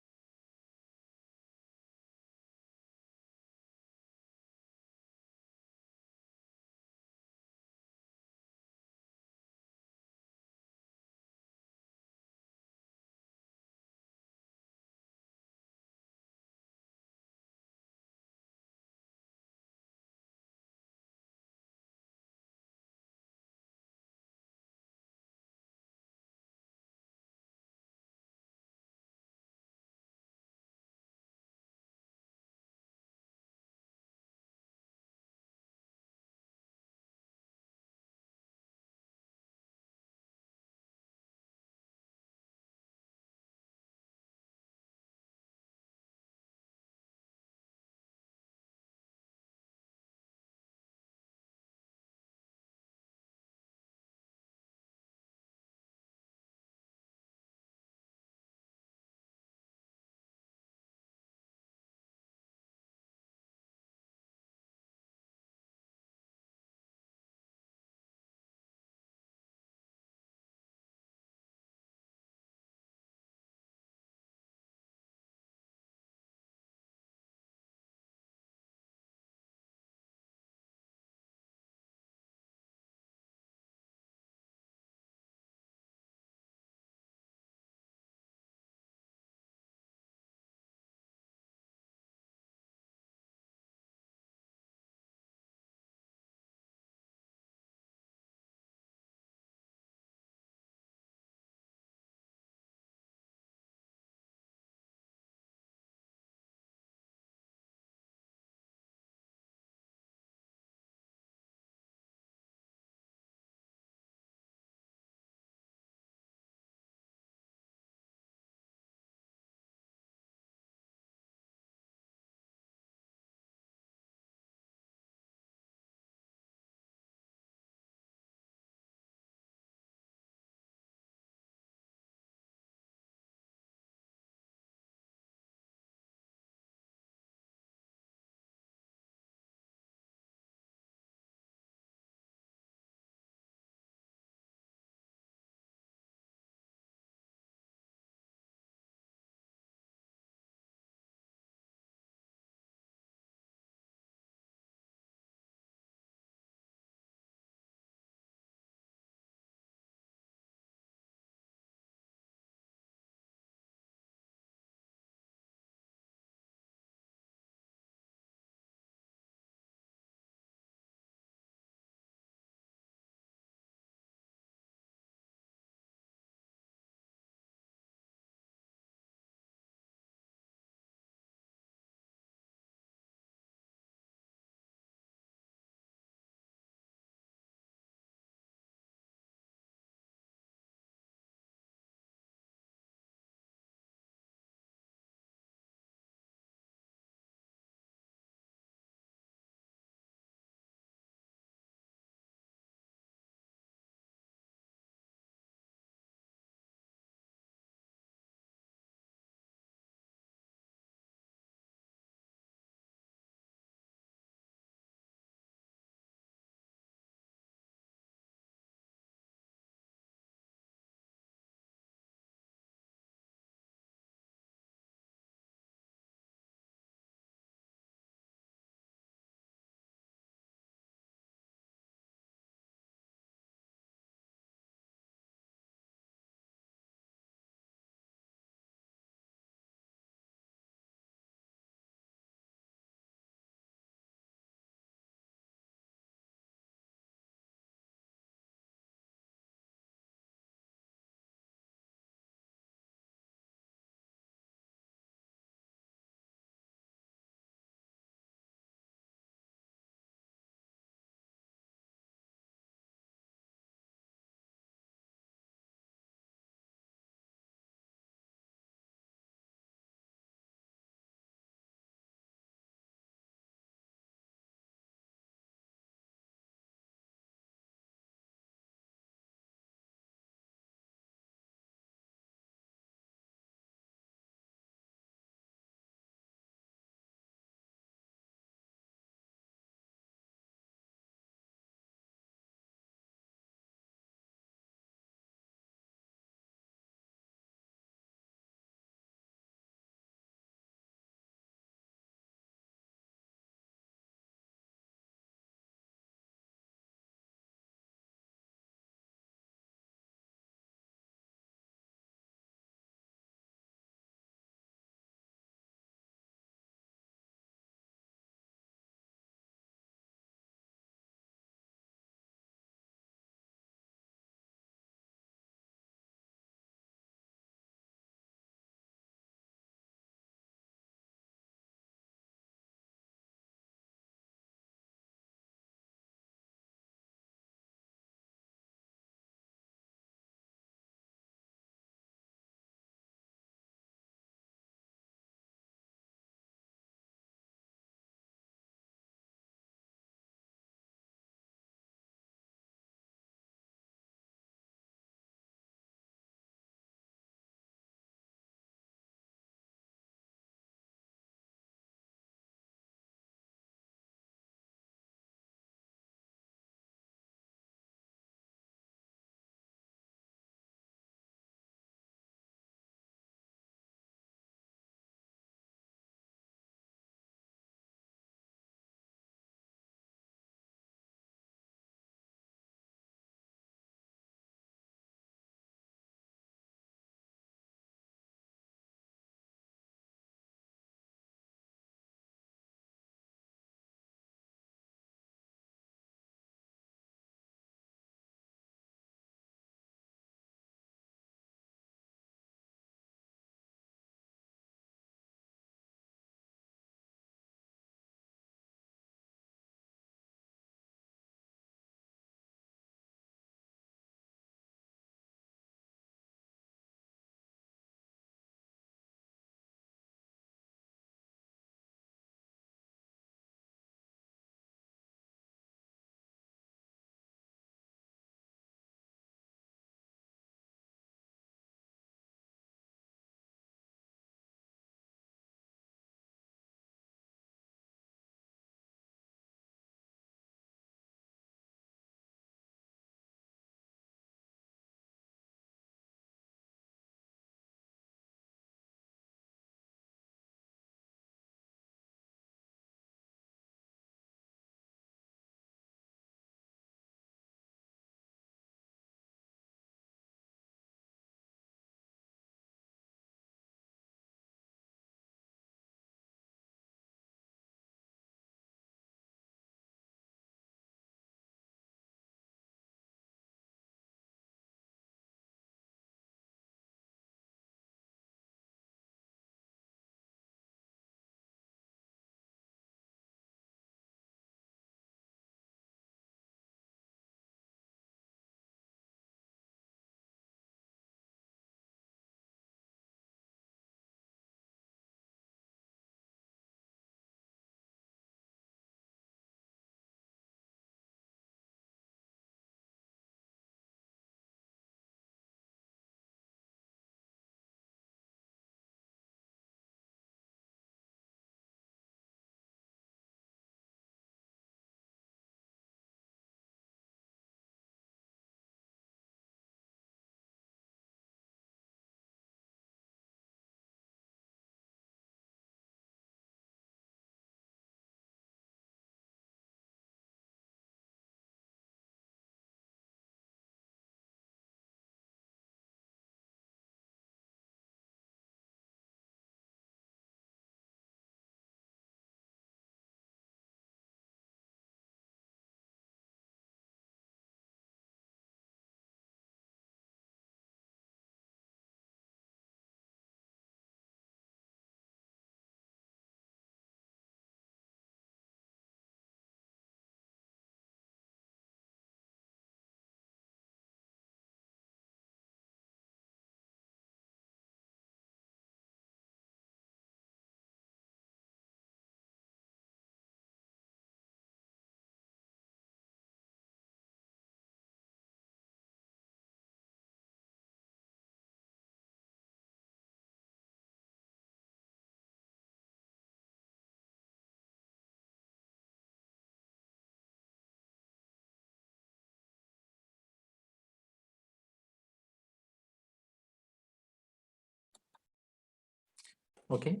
Okay,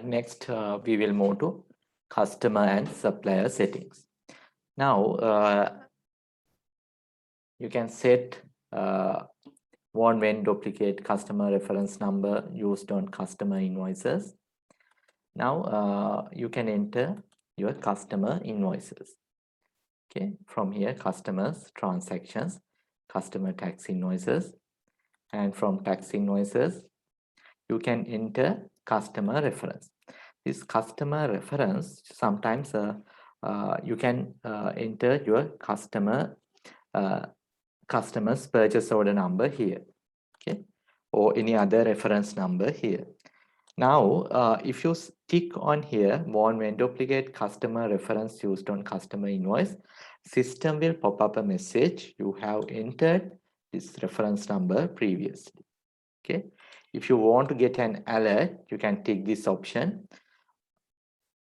next we will move to customer and supplier settings. Now you can set one when duplicate customer reference number used on customer invoices. Now you can enter your customer invoices. Okay, from here, customers, transactions, customer tax invoices, and from tax invoices, you can enter customer reference. This customer reference, sometimes you can enter your customer's purchase order number here, okay, or any other reference number here. Now, if you tick on here, when duplicate customer reference used on customer invoice, system will pop up a message. You have entered this reference number previously. Okay. If you want to get an alert, you can tick this option.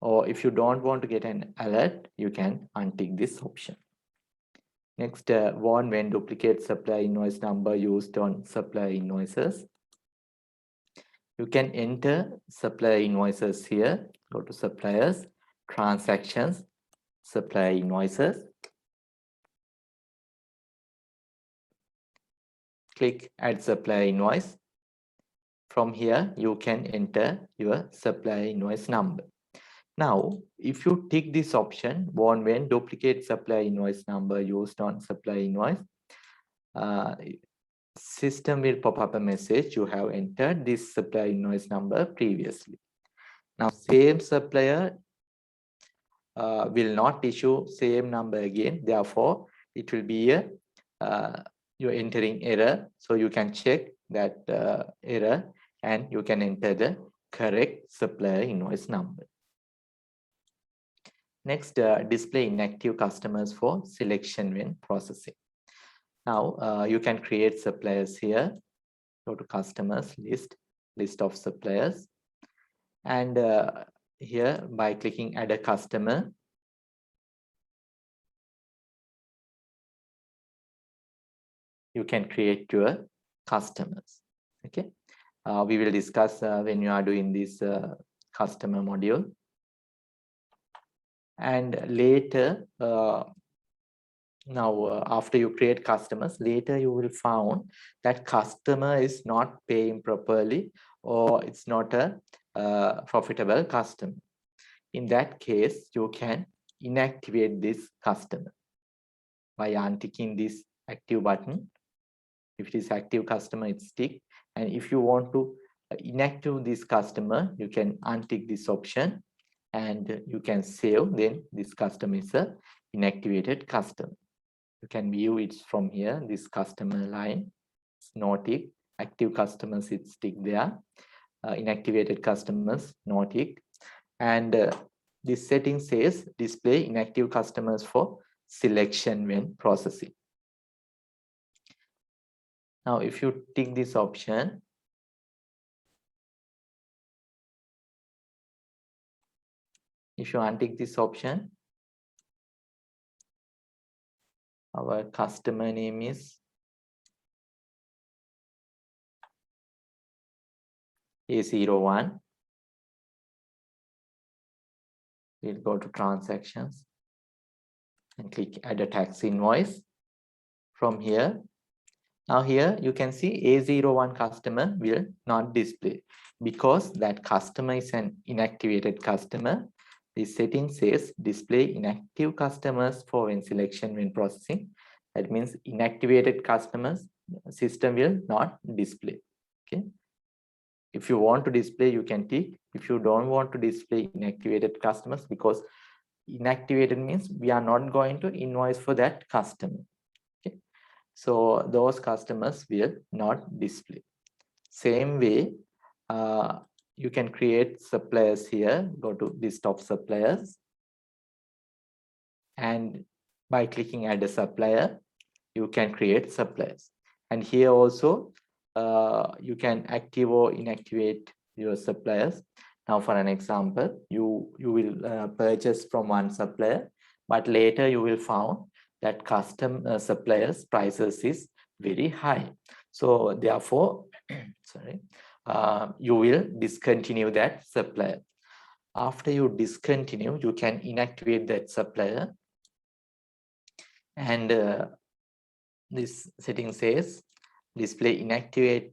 Or if you don't want to get an alert, you can untick this option. Next, when duplicate supplier invoice number used on supplier invoices. You can enter supplier invoices here. Go to suppliers, transactions, supplier invoices. Click add supplier invoice. From here, you can enter your supplier invoice number. Now, if you tick this option, when duplicate supplier invoice number used on supplier invoice, system will pop up a message. You have entered this supplier invoice number previously. Now, same supplier will not issue same number again. Therefore, it will be a you're entering error. So you can check that error and you can enter the correct supplier invoice number. Next, display inactive customers for selection when processing. Now you can create suppliers here. Go to customers list of suppliers, and here by clicking add a customer, you can create your customers. Okay, we will discuss when you are doing this customer module. And later, after you create customers, later you will found that customer is not paying properly, or it's not a profitable customer. In that case, you can inactivate this customer by unticking this active button. If it is active customer, it's tick. And if you want to inactive this customer, you can untick this option and you can save. Then this customer is a inactivated customer. You can view it from here. This customer line, it's no tick. Active customers, it's tick there. Inactivated customers, no tick. And this setting says display inactive customers for selection when processing. Now, if you tick this option, if you untick this option, our customer name is A01. We'll go to transactions and click add a tax invoice. From here, now here you can see A01 customer will not display because that customer is an inactivated customer. The setting says display inactive customers for when selection when processing. That means inactivated customers system will not display. Okay. If you want to display, you can tick. If you don't want to display inactivated customers, because inactivated means we are not going to invoice for that customer. Okay. So those customers will not display. Same way, you can create suppliers here. Go to list of suppliers. And by clicking add a supplier, you can create suppliers. And here also, you can active or inactivate your suppliers. Now, for an example, you will purchase from one supplier, but later you will find that custom suppliers prices is very high. So therefore, sorry, you will discontinue that supplier. After you discontinue, you can inactivate that supplier. And this setting says display inactive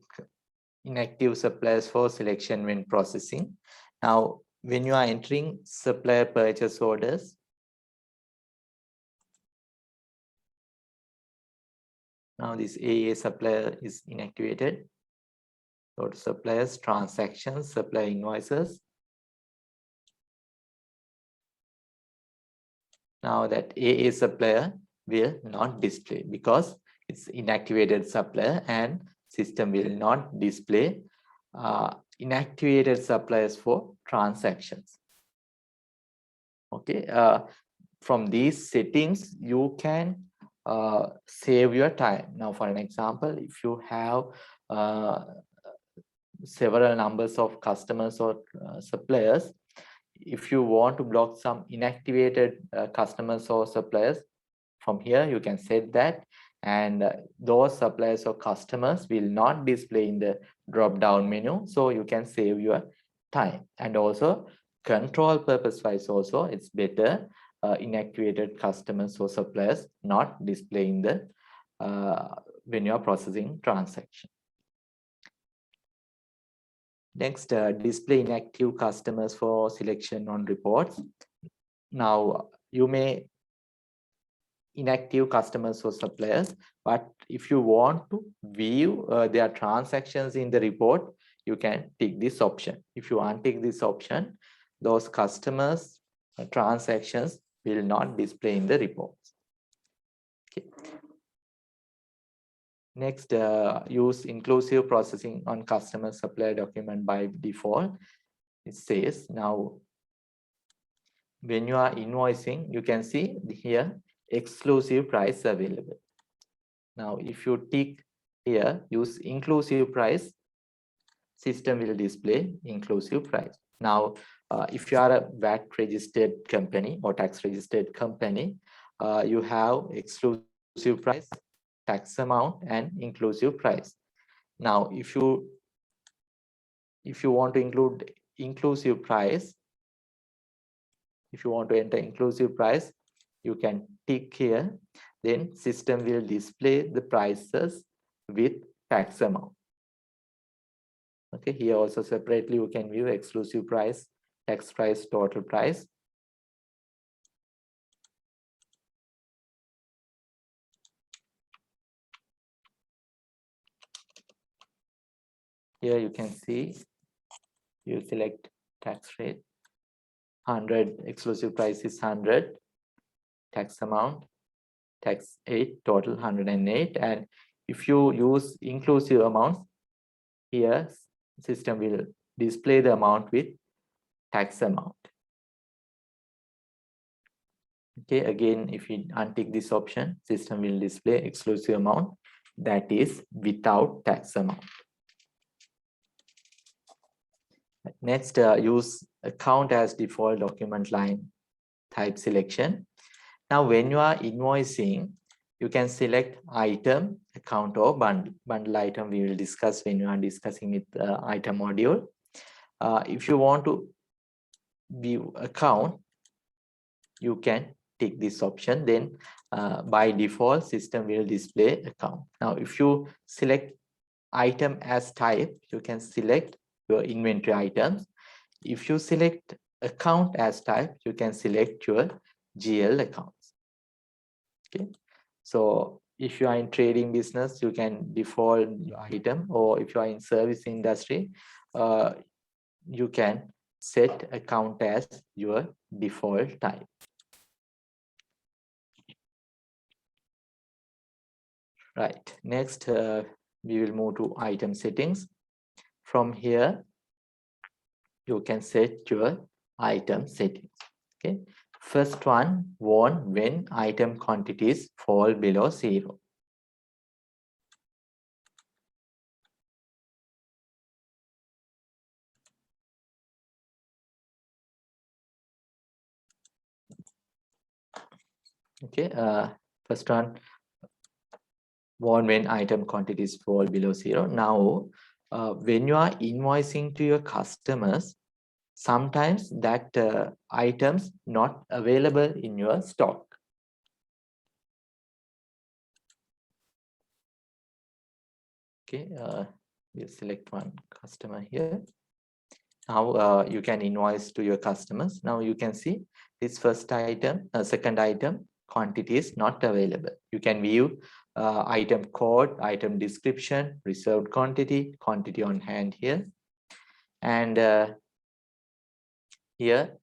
suppliers for selection when processing. Now, when you are entering supplier purchase orders, now this AA supplier is inactivated. Go to suppliers, transactions, supplier invoices. Now that AA supplier will not display because it's inactivated supplier, and system will not display inactivated suppliers for transactions. Okay, from these settings, you can save your time. Now, for an example, if you have several numbers of customers or suppliers, if you want to block some inactivated customers or suppliers, from here you can set that, and those suppliers or customers will not display in the drop down menu, so you can save your time. And also control purpose wise also, it's better inactivated customers or suppliers not displaying the when you are processing transaction. Next, display inactive customers for selection on reports. Now, you may inactive customers or suppliers, but if you want to view their transactions in the report, you can tick this option. If you untick this option, those customers transactions will not display in the reports. Okay. Next, use inclusive processing on customer supplier document by default. It says now, when you are invoicing, you can see here exclusive price available. Now, if you tick here, use inclusive price, system will display inclusive price. Now, if you are a VAT registered company or tax registered company, you have exclusive price, tax amount, and inclusive price. Now, if you want to include inclusive price, if you want to enter inclusive price, you can tick here. Then system will display the prices with tax amount. Okay, here also separately you can view exclusive price, tax price, total price. Here you can see, you select tax rate, 100, exclusive price is 100, tax amount, tax 8, total 108. And if you use inclusive amounts, here system will display the amount with tax amount. Okay, again, if you untick this option, system will display exclusive amount, that is without tax amount. Next, use account as default document line type selection. Now, when you are invoicing, you can select item, account, or bundle. Bundle item we will discuss when you are discussing with item module. If you want to view account, you can tick this option. Then by default, system will display account. Now, if you select item as type, you can select your inventory items. If you select account as type, you can select your GL accounts. Okay, so if you are in trading business, you can default your item, or if you are in service industry, you can set account as your default type. Right, next we will move to item settings. From here, you can set your item settings. Okay, first one, warn when item quantities fall below 0. Okay, first one, warn when item quantities fall below 0. Now, when you are invoicing to your customers, sometimes that items not available in your stock. Okay, we'll select one customer here. Now you can invoice to your customers. Now you can see this first item, second item, quantity is not available. You can view item code, item description, reserved quantity, quantity on hand here. And here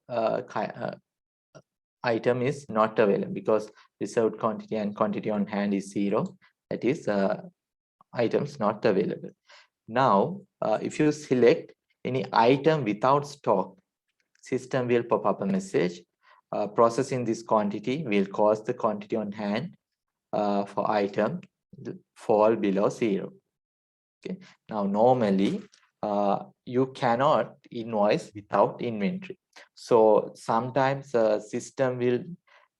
item is not available because reserved quantity and quantity on hand is 0. That is items not available. Now, if you select any item without stock, system will pop up a message. Processing this quantity will cause the quantity on hand for item fall below 0. Okay. Now, normally, you cannot invoice without inventory. So sometimes system will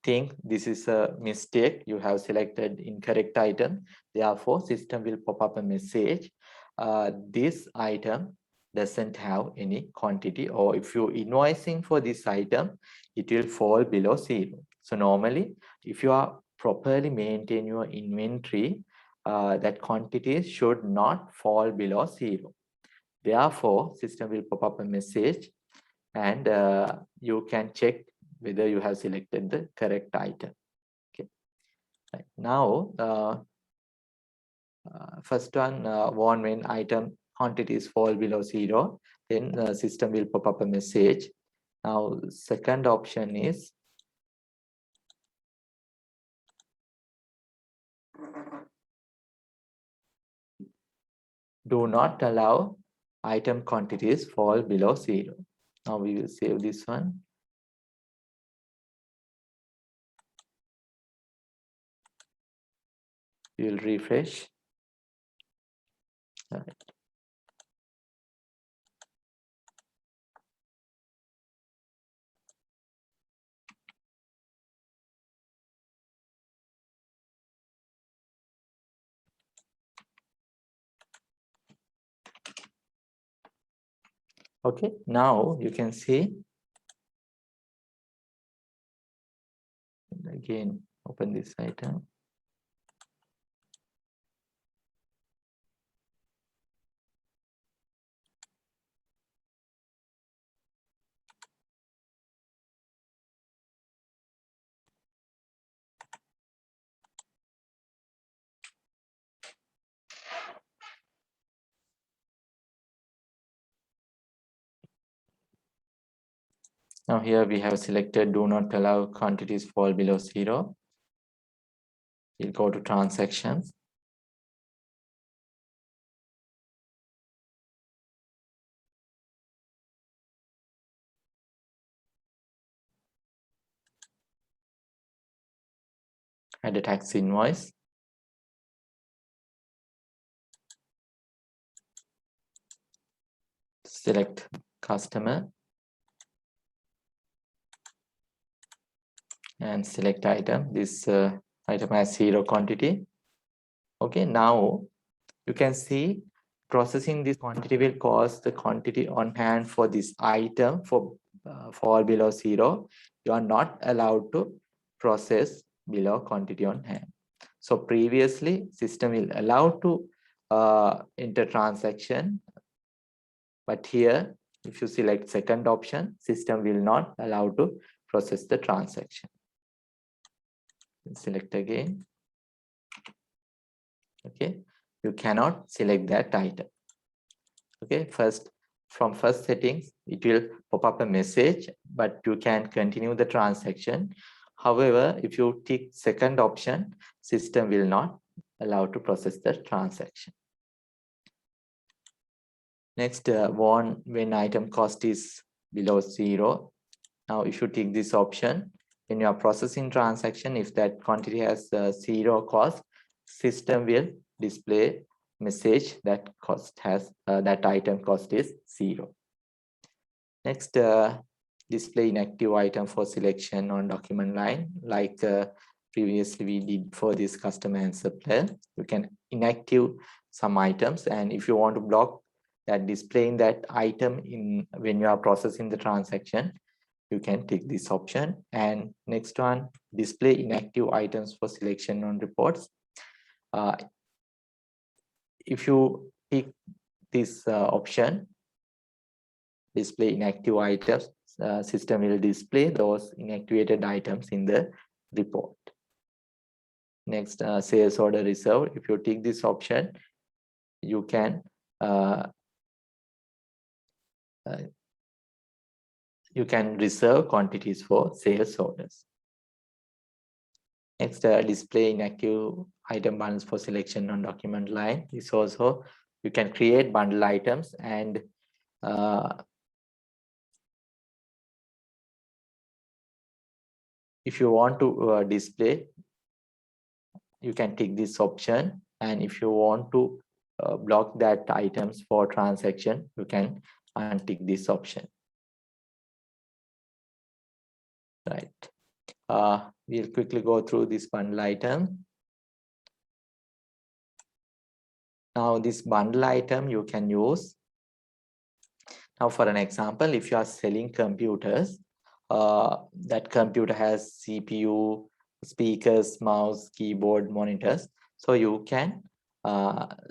think this is a mistake. You have selected incorrect item. Therefore, system will pop up a message. This item doesn't have any quantity, or if you're invoicing for this item, it will fall below 0. So normally, if you are properly maintain your inventory, that quantities should not fall below 0. Therefore, system will pop up a message and you can check whether you have selected the correct item. Okay. Right. Now, first one, warn when item quantities fall below 0, then the system will pop up a message. Now, second option is do not allow item quantities fall below 0. Now we will save this one. We will refresh. All right. Okay, now you can see, again, open this item. Now here we have selected do not allow quantities fall below 0. We'll go to transactions. Add a tax invoice. Select customer and select item. This item has 0 quantity. Okay, now you can see processing this quantity will cause the quantity on hand for this item for fall below 0. You are not allowed to process below quantity on hand. So previously system will allow to enter transaction, but here if you select second option, system will not allow to process the transaction. Select again. Okay, you cannot select that item. Okay, from first settings, it will pop up a message, but you can continue the transaction. However, if you tick second option, system will not allow to process the transaction. Next, warn when item cost is below 0. Now, if you tick this option, when you are processing transaction, if that quantity has 0 cost, system will display message that cost has that item cost is 0. Next, display inactive item for selection on document line, like previously we did for this customer and supplier. You can inactive some items, and if you want to block that displaying that item in when you are processing the transaction, you can tick this option. And next one, display inactive items for selection on reports. If you tick this option, display inactive items, system will display those inactivated items in the report. Next, sales order reserve. If you tick this option, you can reserve quantities for sales orders. Next, display inactive item bundles for selection on document line. This also, you can create bundle items, and if you want to display, you can tick this option. And if you want to block that items for transaction, you can untick this option. Right. We'll quickly go through this bundle item. Now, this bundle item you can use. Now, for an example, if you are selling computers, that computer has CPU, speakers, mouse, keyboard, monitors. So you can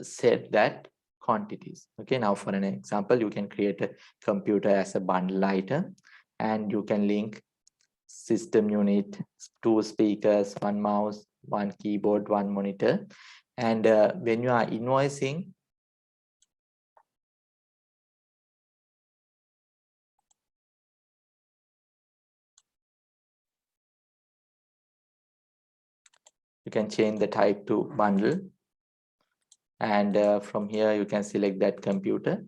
set that quantities. Okay, now for an example, you can create a computer as a bundle item, and you can link system unit, 2 speakers, 1 mouse, 1 keyboard, 1 monitor. And when you are invoicing, you can change the type to bundle. And from here, you can select that computer.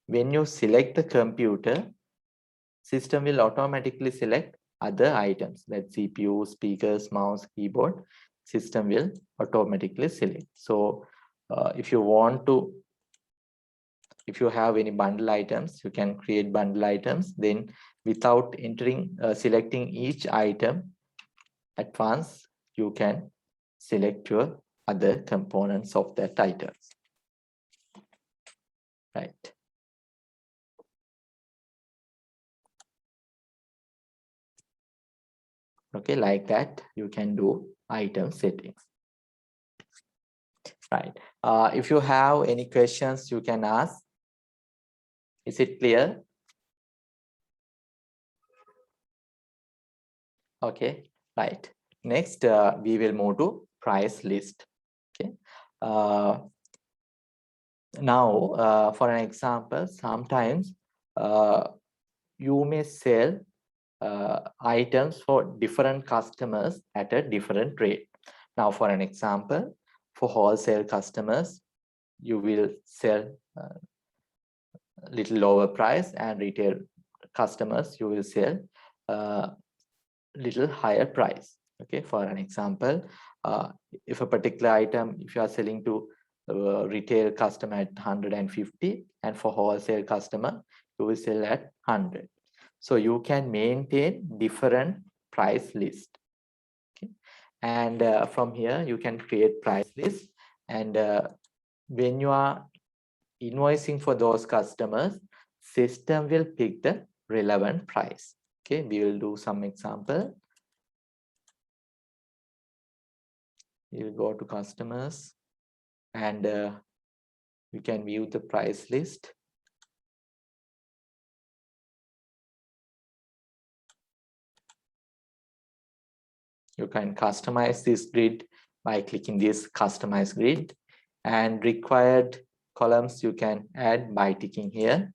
When you select the computer, system will automatically select other items, that CPU, speakers, mouse, keyboard. System will automatically select. So if you have any bundle items, you can create bundle items. Then without selecting each item at once, you can select your other components of that item. Right. Okay, like that, you can do item settings. Right. If you have any questions, you can ask. Is it clear? Okay, right. Next, we will move to price list. Okay. Now, for an example, sometimes you may sell items for different customers at a different rate. Now, for an example, for wholesale customers, you will sell a little lower price, and retail customers, you will sell little higher price. Okay, for an example, if a particular item, if you are selling to retail customer at 150, and for wholesale customer, you will sell at 100. So you can maintain different price list. Okay, and from here you can create price list, and when you are invoicing for those customers, system will pick the relevant price. Okay, we will do some example. You'll go to customers, and you can view the price list. You can customize this grid by clicking this customize grid, and required columns you can add by ticking here.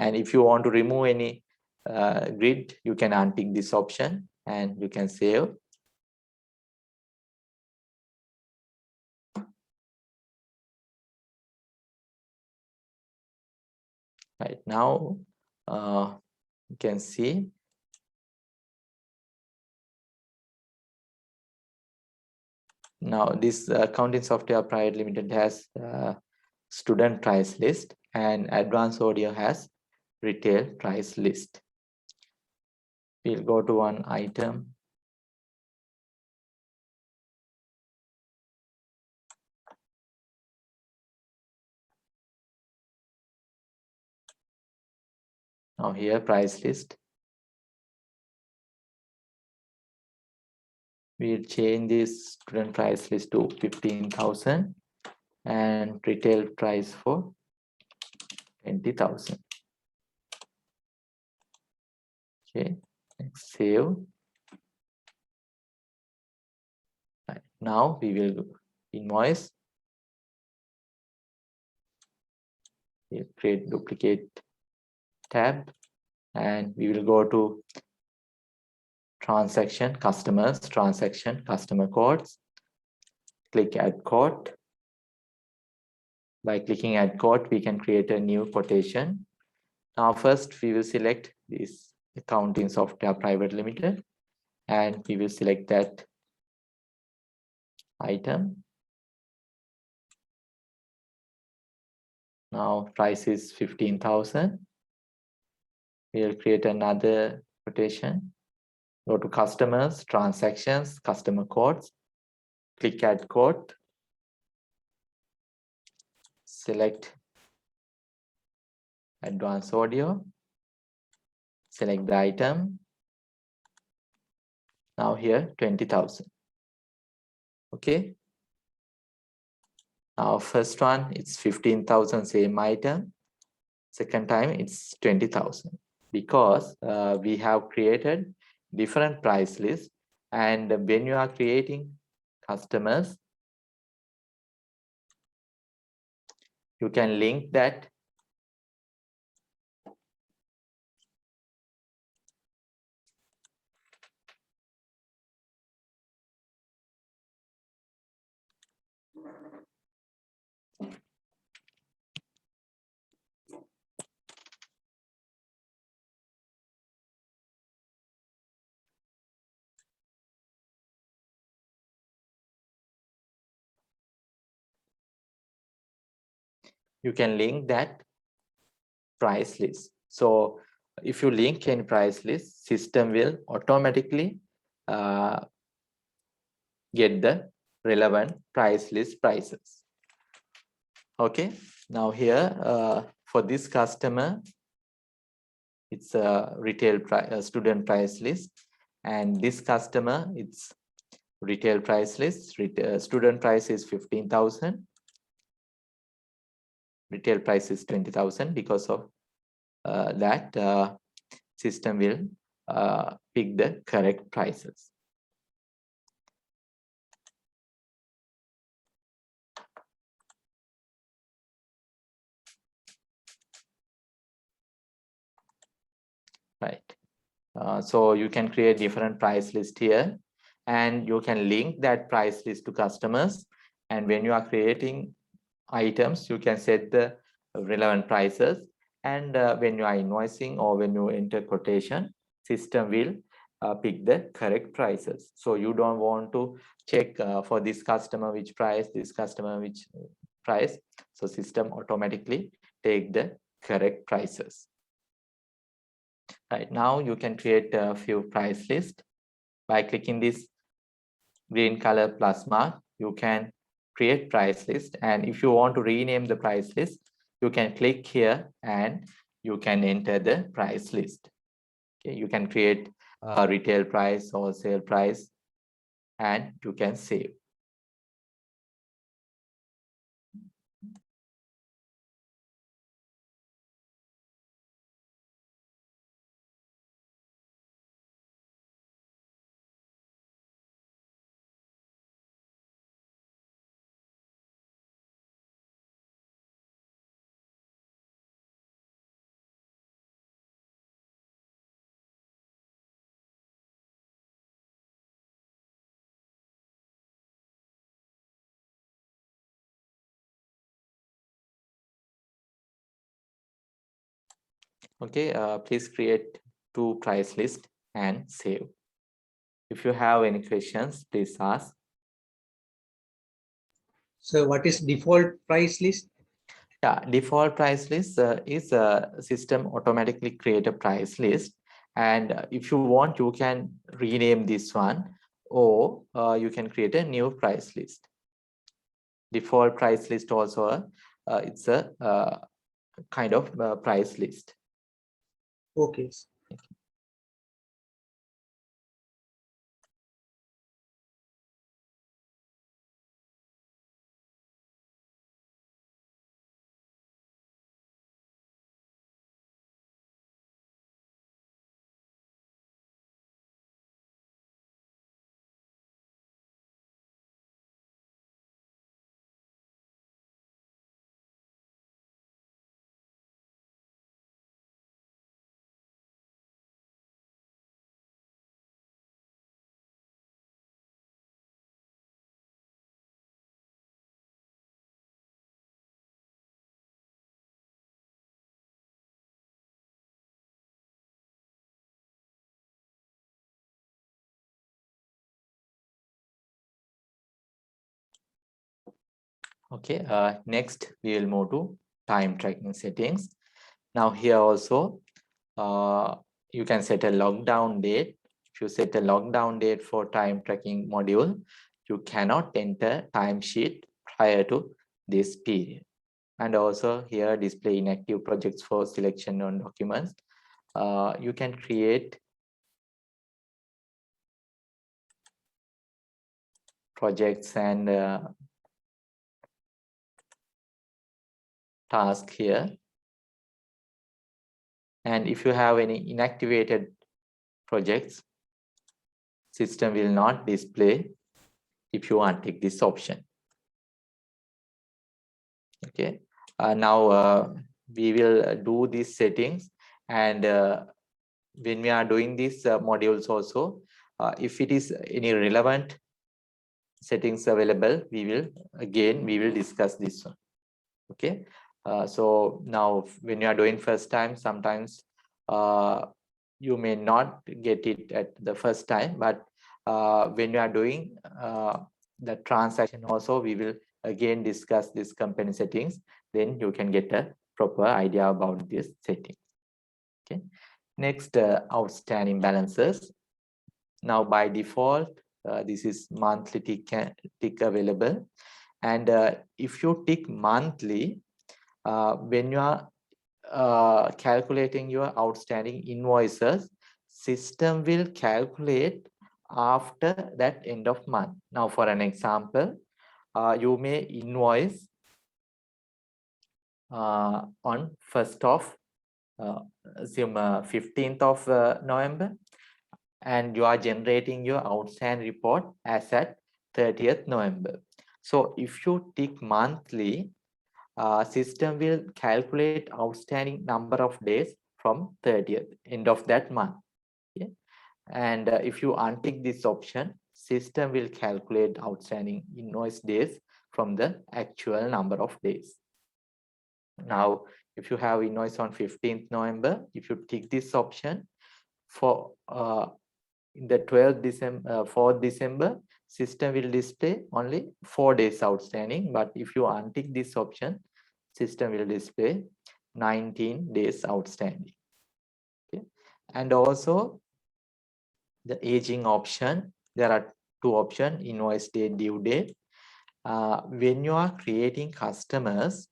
And if you want to remove any grid, you can untick this option, and you can save. Right now, you can see now this accounting software private limited has student price list, and advanced audio has retail price list. We'll go to one item. Now here price list. We'll change this student price list to 15,000 and retail price for 20,000. Okay, next save. Right. Now we will invoice. We'll create duplicate tab and we will go to transaction, customers, transaction, customer codes. Click add code. By clicking add code, we can create a new quotation. Now first we will select this accounting software private limited and we will select that item. Now price is 15,000. We will create another quotation. Go to customers, transactions, customer codes. Click add code. Select advanced audio. Select the item. Now here 20,000. Okay. Now first one it's 15,000 same item. Second time it's 20,000 because we have created different price lists, and when you are creating customers, you can link that price list. So if you link any price list, system will automatically get the relevant price list prices. Okay, now here for this customer, it's a retail price, student price list, and this customer it's retail price list. Student price is 15,000. Retail price is 20,000. Because of that, system will pick the correct prices. Right. So you can create different price list here, and you can link that price list to customers. And when you are creating items, you can set the relevant prices. And when you are invoicing or when you enter quotation, system will pick the correct prices. So you don't want to check for this customer which price, this customer which price. So system automatically take the correct prices. Right now you can create a few price lists by clicking this green color plus mark. You can create price list, and if you want to rename the price list, you can click here and you can enter the price list. Okay, you can create a retail price or sale price, and you can save. Okay, please create 2 price lists and save. If you have any questions, please ask. So what is default price list? Yeah, default price list is a system automatically create a price list, and if you want, you can rename this one, or you can create a new price list. Default price list also it's a kind of price list. Okay. Okay, next we will move to time tracking settings. Now here also, you can set a lockdown date. If you set a lockdown date for time tracking module, you cannot enter timesheet prior to this period. And also here display inactive projects for selection on documents. You can create projects and tasks here. And if you have any inactivated projects, system will not display if you untick this option. Okay, now we will do these settings, and when we are doing these modules also, if it is any relevant settings available, we will discuss this one. Okay, so now when you are doing first time, sometimes you may not get it at the first time, but when you are doing the transaction also, we will again discuss this company settings, then you can get a proper idea about this setting. Okay, next, outstanding balances. Now by default, this is monthly tick available, and if you tick monthly, when you are calculating your outstanding invoices, system will calculate after that end of month. Now for an example, you may invoice on 1st of assume 15th of November, and you are generating your outstanding report as at 30th November. So if you tick monthly, system will calculate outstanding number of days from 30th, end of that month. Okay? And if you untick this option, system will calculate outstanding invoice days from the actual number of days. Now, if you have invoice on 15th November, if you tick this option, for in the 12th December, 4th December, system will display only 4 days outstanding. But if you untick this option, system will display 19 days outstanding. Okay, and also the aging option, there are two options: invoice date, due date. When you are creating customers,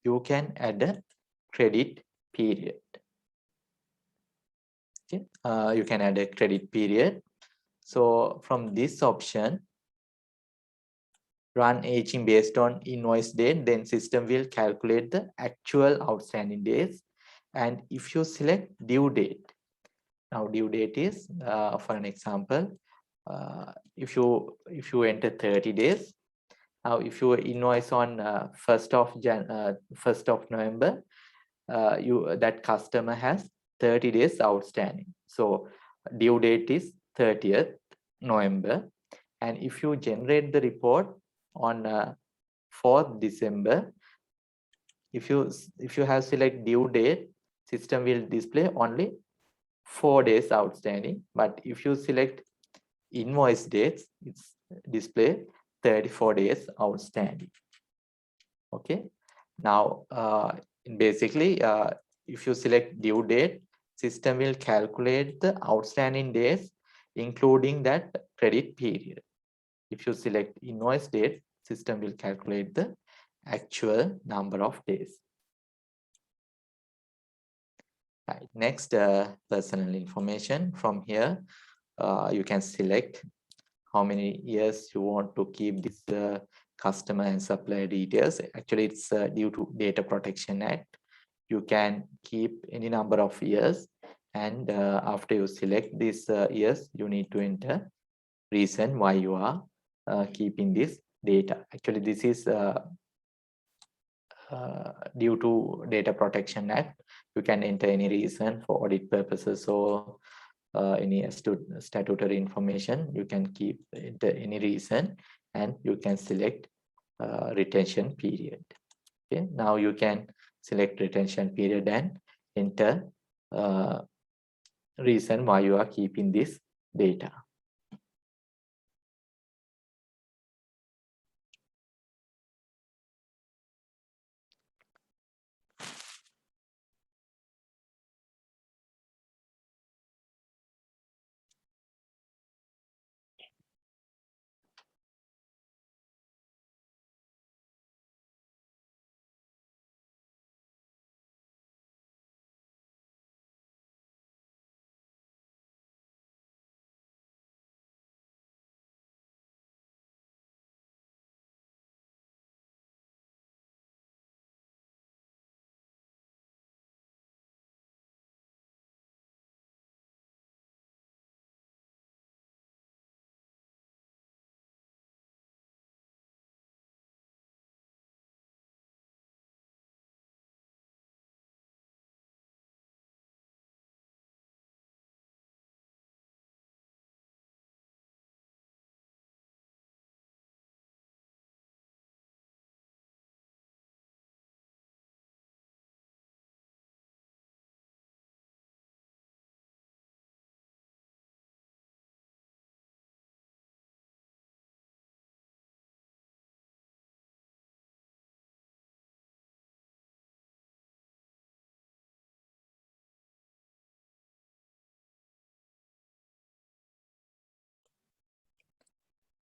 you can add a credit period. Okay, you can add a credit period. So from this option, run aging based on invoice date, then system will calculate the actual outstanding days. And if you select due date, now due date is for an example, if you enter 30 days, now if you invoice on 1st of November, that customer has 30 days outstanding, so due date is 30th November. And if you generate the report on 4th December, if you have select due date, system will display only 4 days outstanding. But if you select invoice dates, it's display 34 days outstanding. Okay, now basically if you select due date, system will calculate the outstanding days including that credit period. If you select invoice date, system will calculate the actual number of days. Right. Next, personal information. From here, you can select how many years you want to keep this customer and supplier details. Actually, it's due to Data Protection Act. You can keep any number of years, and after you select these years, you need to enter reason why you are keeping this data. Actually, this is due to Data Protection Act. You can enter any reason for audit purposes or any statutory information. You can keep enter any reason, and you can select retention period. Okay, now you can select retention period and enter reason why you are keeping this data.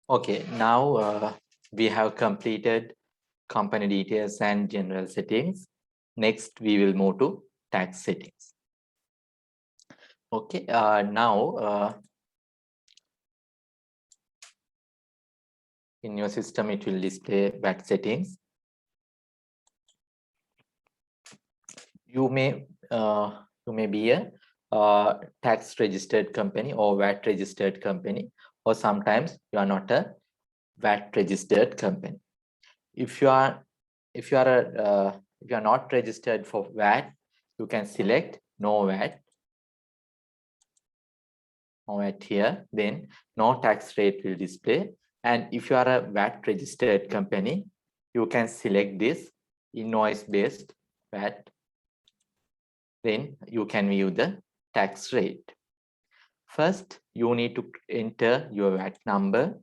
Okay, now we have completed company details and general settings. Next, we will move to tax settings. Okay, now in your system, it will display VAT settings. You may be a tax registered company or VAT registered company, or sometimes you are not a VAT registered company. If you are not registered for VAT, you can select no VAT here. Then no tax rate will display. And if you are a VAT registered company, you can select this invoice based VAT. Then you can view the tax rate. First, you need to enter your VAT number.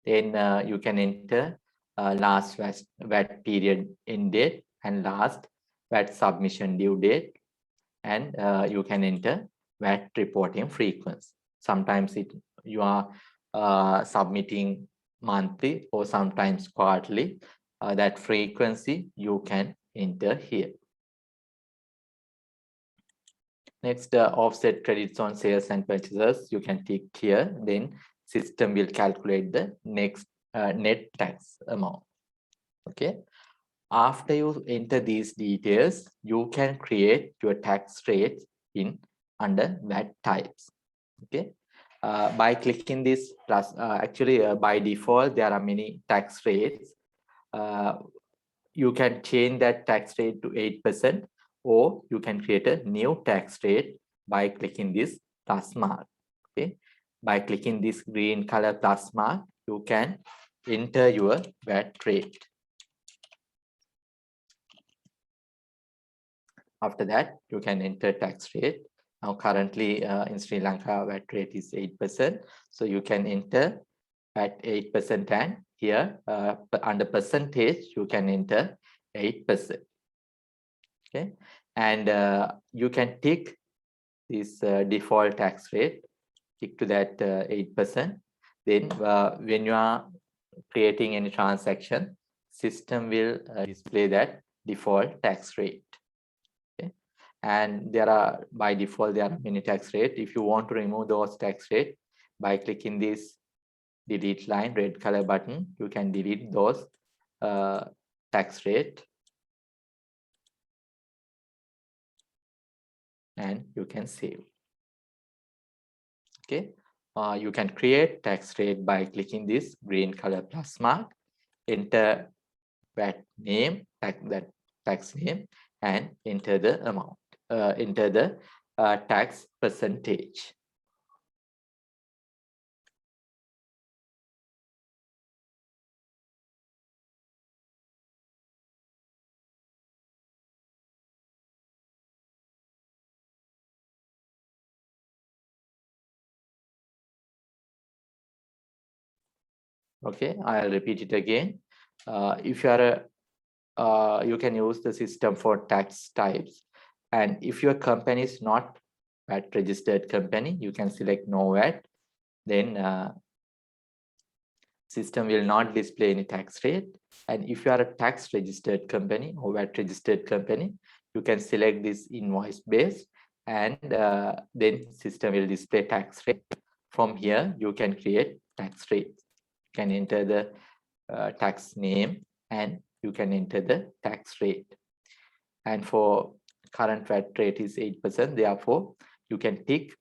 Then you can enter last VAT period end date and last VAT submission due date. And you can enter VAT reporting frequency. Sometimes you are submitting monthly or sometimes quarterly. That frequency you can enter here. Next, offset credits on sales and purchases, you can tick here. Then system will calculate the next net tax amount. Okay. After you enter these details, you can create your tax rates under VAT types. Okay. By clicking this plus, by default, there are many tax rates. You can change that tax rate to 8%, or you can create a new tax rate by clicking this plus mark. Okay. By clicking this green color plus mark, you can enter your VAT rate. After that, you can enter tax rate. Now, currently in Sri Lanka, VAT rate is 8%. So you can enter at 8%, and here under percentage, you can enter 8%. Okay, and you can tick this default tax rate, tick to that 8%. Then when you are creating any transaction, system will display that default tax rate. Okay, And there are, by default, there are many tax rate. If you want to remove those tax rate, by clicking this delete line, red color button, you can delete those tax rate, and you can save. Okay, you can create tax rate by clicking this green color plus mark, enter VAT name, that tax name, and enter the amount, enter the tax percentage. Okay, I'll repeat it again. If you are you can use the system for tax types, and if your company is not VAT registered company, you can select no VAT. Then system will not display any tax rate. And if you are a tax registered company or VAT registered company, you can select this invoice base, and then system will display tax rate. From here, you can create tax rate. You can enter the tax name, and you can enter the tax rate. And for current VAT rate is 8%, therefore you can tick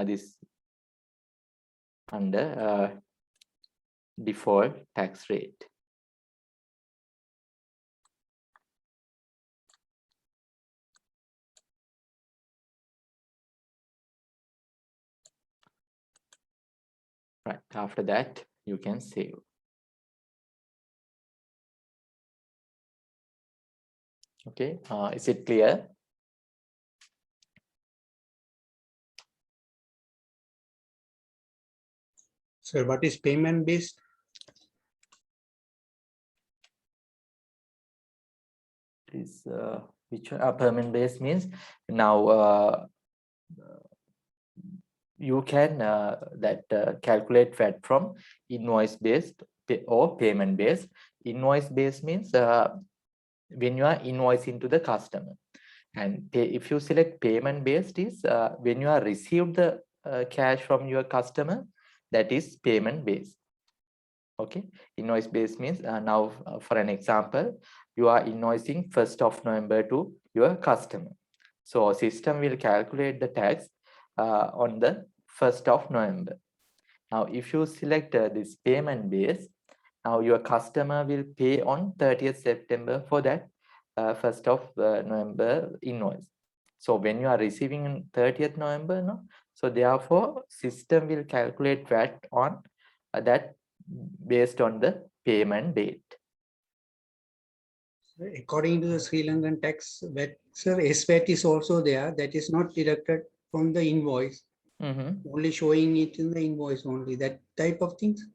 this under default tax rate. Right, after that you can save. Okay, is it clear? So what is payment based? Is which payment base means now you can calculate VAT from invoice based or payment based. Invoice based means when you are invoicing to the customer, and if you select payment based is when you are received the cash from your customer, that is payment based. Okay, invoice based means now for an example, you are invoicing 1st of November to your customer, so system will calculate the tax on the 1st of November. Now if you select this payment base, now your customer will pay on 30th September for that 1st of November invoice. So when you are receiving on 30th November, no, so therefore system will calculate VAT on that based on the payment date. According to the Sri Lankan tax, VAT, sir, SVAT is also there. That is not deducted from the invoice. Only showing it in the invoice only. That type of things.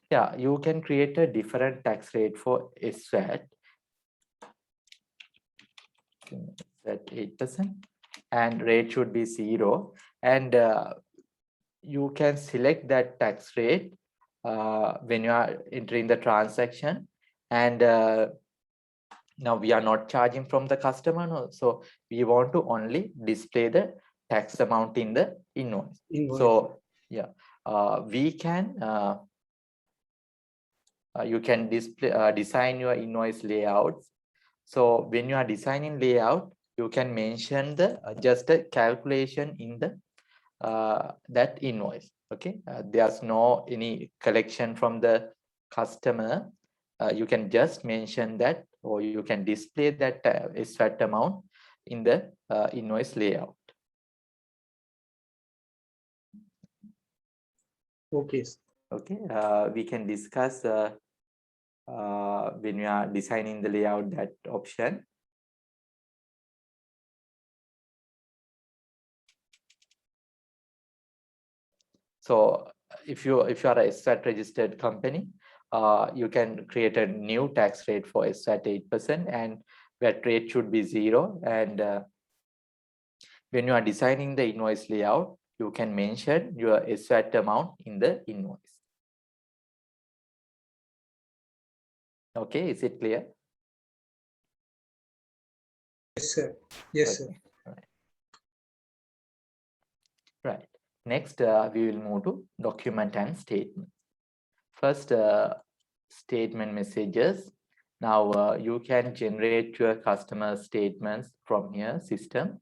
Yeah, you can create a different tax rate for SVAT. At 8%, and rate should be 0, and you can select that tax rate when you are entering the transaction. And now we are not charging from the customer, no, so we want to only display the tax amount in the invoice. So yeah, we can you can display design your invoice layouts. So when you are designing layout, you can mention the just a calculation in the that invoice. Okay, there's no any collection from the customer. You can just mention that, or you can display that SVAT amount in the invoice layout. Okay. Okay, we can discuss when we are designing the layout, that option. So if you are a SVAT registered company, you can create a new tax rate for SVAT 8%, and VAT rate should be 0. And when you are designing the invoice layout, you can mention your SVAT amount in the invoice. Okay, is it clear? Yes, sir. Yes, sir. Right. Next, we will move to document and statement. First, statement messages. Now, you can generate your customer statements from here system.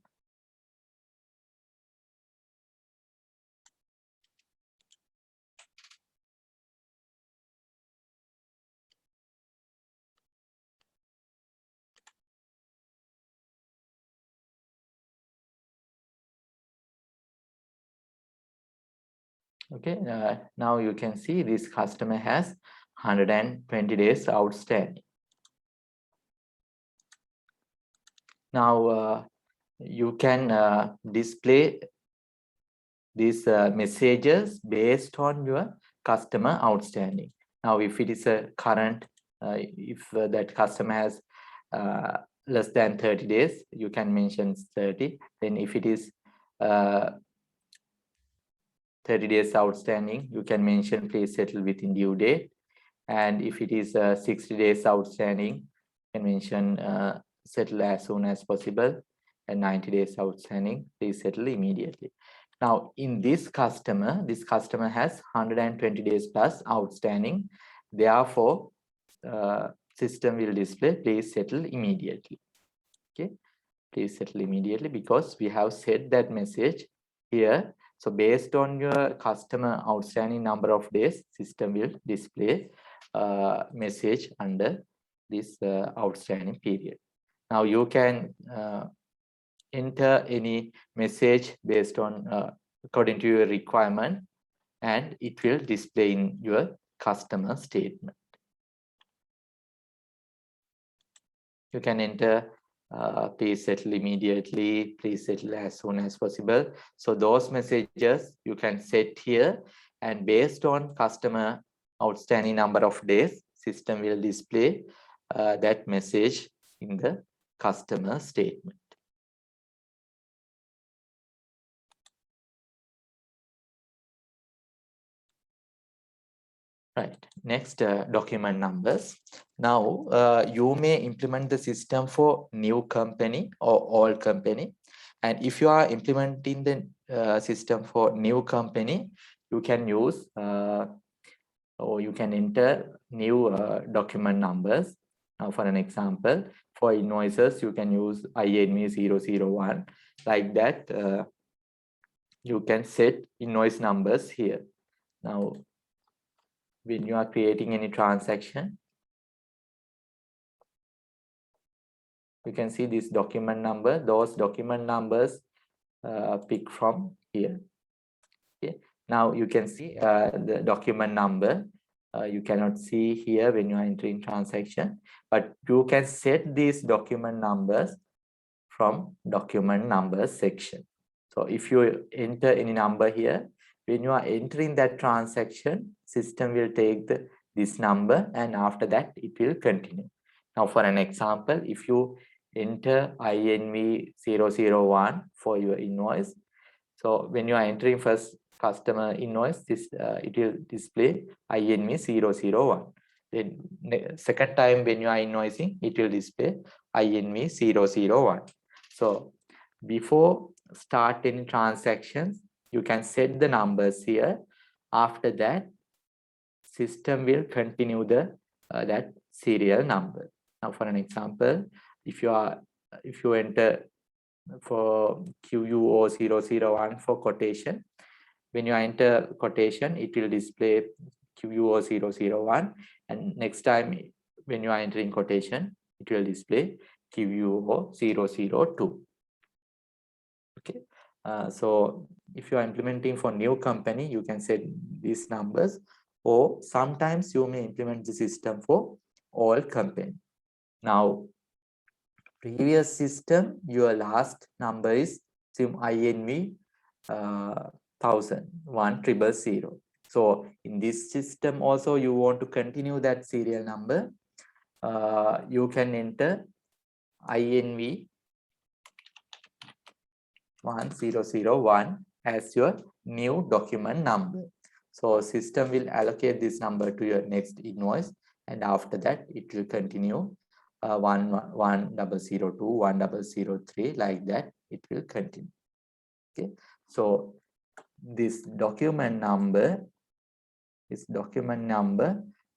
Okay, now you can see this customer has 120 days outstanding. Now, you can display these messages based on your customer outstanding. Now, if it is a current, if that customer has less than 30 days, you can mention 30. Then if it is 30 days outstanding, you can mention please settle within due date. And if it is 60 days outstanding, you can mention settle as soon as possible. And 90 days outstanding, please settle immediately. Now, in this customer has 120 days plus outstanding. Therefore, system will display please settle immediately. Okay, please settle immediately because we have set that message here. So based on your customer outstanding number of days, system will display message under this outstanding period. Now you can enter any message based on according to your requirement, and it will display in your customer statement. You can enter please settle immediately, please settle as soon as possible. So those messages you can set here, and based on customer outstanding number of days, system will display that message in the customer statement. Right. Next, document numbers. Now, you may implement the system for new company or old company. And if you are implementing the system for new company, you can use or you can enter new document numbers. Now, for an example, for invoices, you can use INV001. Like that, you can set invoice numbers here. Now, when you are creating any transaction, you can see this document number. Those document numbers pick from here. Okay. Now you can see the document number. You cannot see here when you are entering transaction, but you can set these document numbers from document numbers section. So if you enter any number here, when you are entering that transaction, system will take this number, and after that it will continue. Now, for an example, if you enter INV001 for your invoice, so when you are entering first customer invoice, it will display INV001. Then second time when you are invoicing, it will display INV001. So before start any transactions, you can set the numbers here. After that, system will continue that serial number. Now, for an example, if you enter for QUO001 for quotation, when you enter quotation, it will display QUO001, and next time when you are entering quotation, it will display QUO002. Okay, so if you are implementing for new company, you can set these numbers, or sometimes you may implement the system for all company. Now, previous system, your last number is INV 1000. So in this system also, you want to continue that serial number, you can enter INV 1001 as your new document number. So system will allocate this number to your next invoice, and after that it will continue 1002, 1003, like that it will continue. Okay, so this document number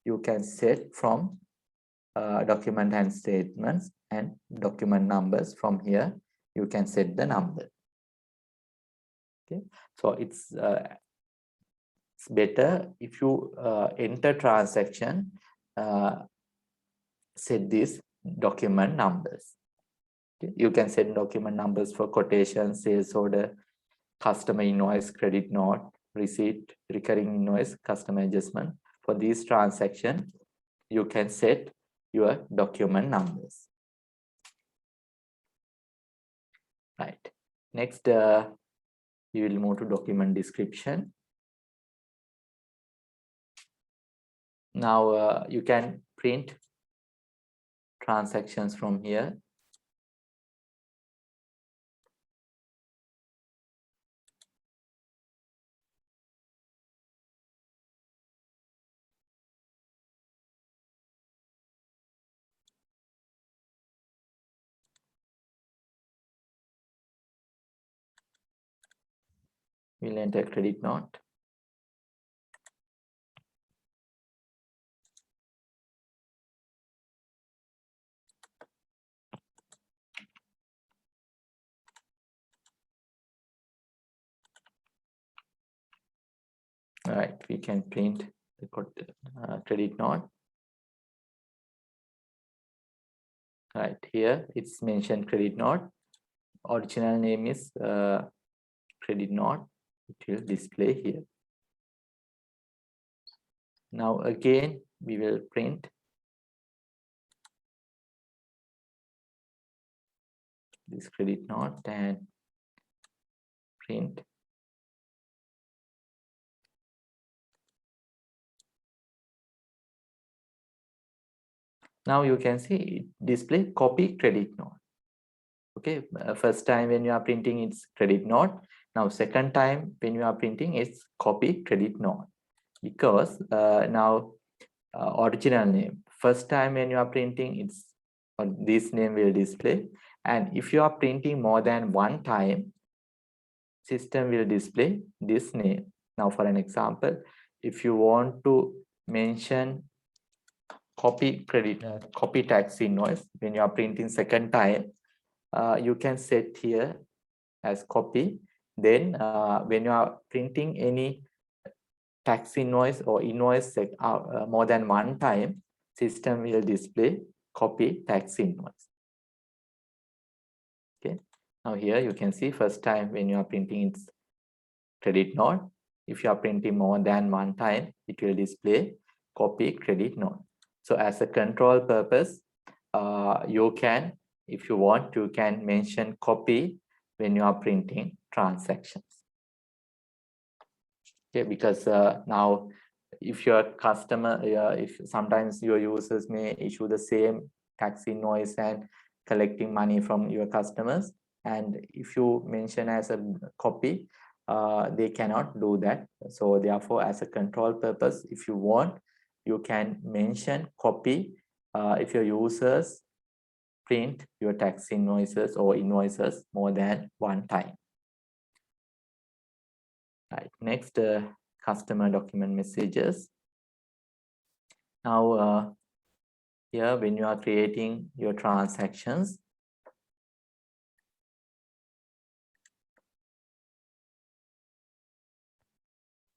you can set from document and statements, and document numbers from here you can set the number. Okay, so it's better if you enter transaction, set these document numbers. Okay, you can set document numbers for quotation, sales order, customer invoice, credit note, receipt, recurring invoice, customer adjustment. For these transactions, you can set your document numbers. Right. Next, you will move to document description. Now you can print transactions from here. We'll enter credit note. All right, we can print the credit note. All right, here it's mentioned credit note. Original name is credit note. It will display here. Now again, we will print this credit note and print now you can see it display copy credit note. Okay, first time when you are printing it's credit note. Now second time when you are printing it's copy credit note, because now original name. First time when you are printing it's this name will display, and if you are printing more than one time, system will display this name. Now for an example, if you want to mention copy tax invoice when you are printing second time, you can set here as copy. Then when you are printing any tax invoice or invoice more than one time, system will display copy tax invoice. Okay, now here you can see first time when you are printing it's credit note. If you are printing more than one time, it will display copy credit note. So as a control purpose, you can, if you want, you can mention copy when you are printing transactions. Okay, because now if your customer, if sometimes your users may issue the same tax invoice and collecting money from your customers, and if you mention as a copy, they cannot do that. So therefore, as a control purpose, if you want, you can mention copy if your users print your tax invoices or invoices more than one time. Right. Next, customer document messages. Now here when you are creating your transactions,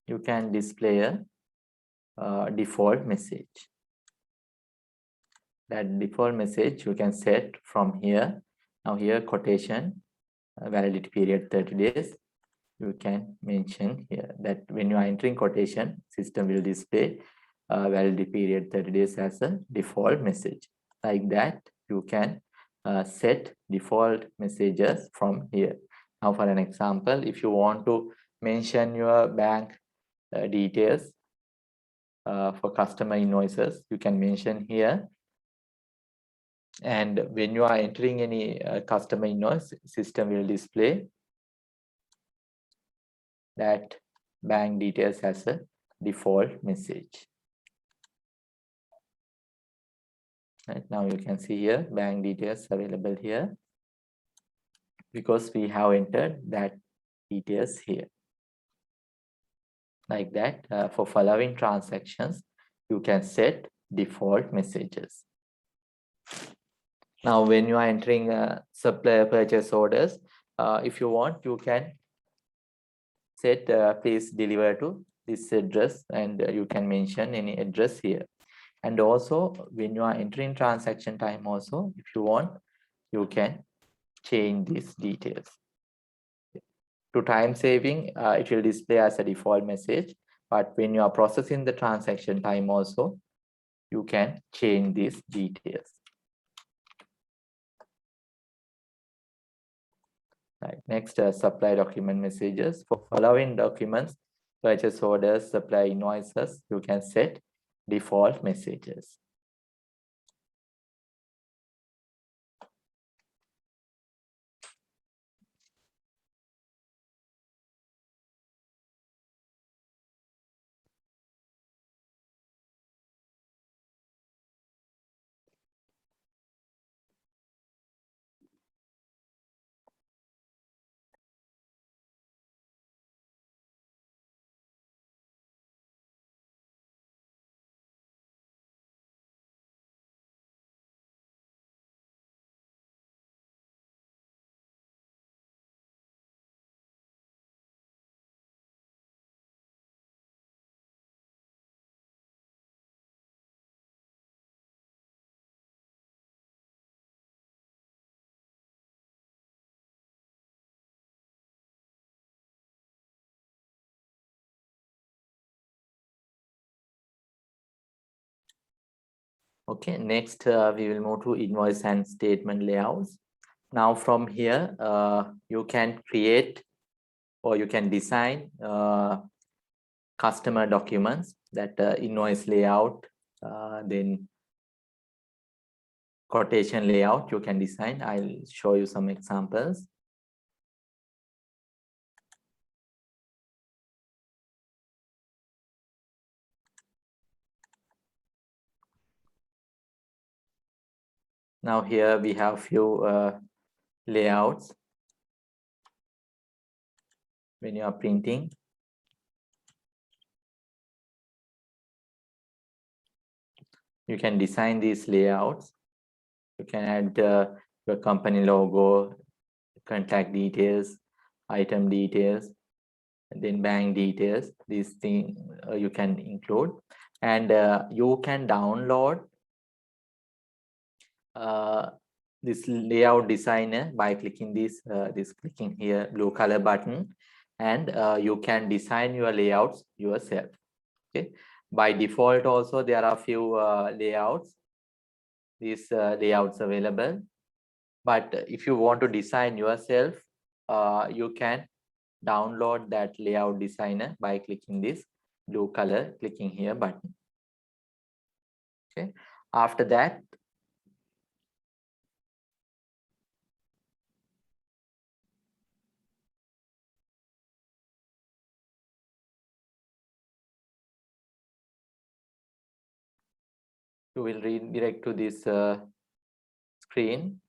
you can display a default message. That default message you can set from here. Now here quotation, validity period 30 days. You can mention here that when you are entering quotation, system will display validity period 30 days as a default message. Like that, you can set default messages from here. Now for an example, if you want to mention your bank details for customer invoices, you can mention here. And when you are entering any customer invoice, system will display that bank details as a default message. Right, now you can see here bank details available here because we have entered that details here. like that. For following transactions, you can set default messages. Now, when you are entering supplier purchase orders, if you want, you can set please deliver to this address, and you can mention any address here. And also, when you are entering transaction time also, if you want, you can change these details. To time saving, it will display as a default message, but when you are processing the transaction time also, you can change these details. Right. Next, supply document messages. For following documents, purchase orders, supply invoices, you can set default messages. Okay, next we will move to invoice and statement layouts. Now from here, you can create or you can design customer documents, that invoice layout, then quotation layout you can design. I'll show you some examples. Now here we have few layouts. When you are printing, you can design these layouts. You can add your company logo, contact details, item details, and then bank details. These things you can include, and you can download this layout designer by clicking this clicking here blue color button, and you can design your layouts yourself. Okay, by default also there are few layouts, these layouts available, but if you want to design yourself, you can download that layout designer by clicking this blue color clicking here button. Okay, after that, you will redirect to this screen.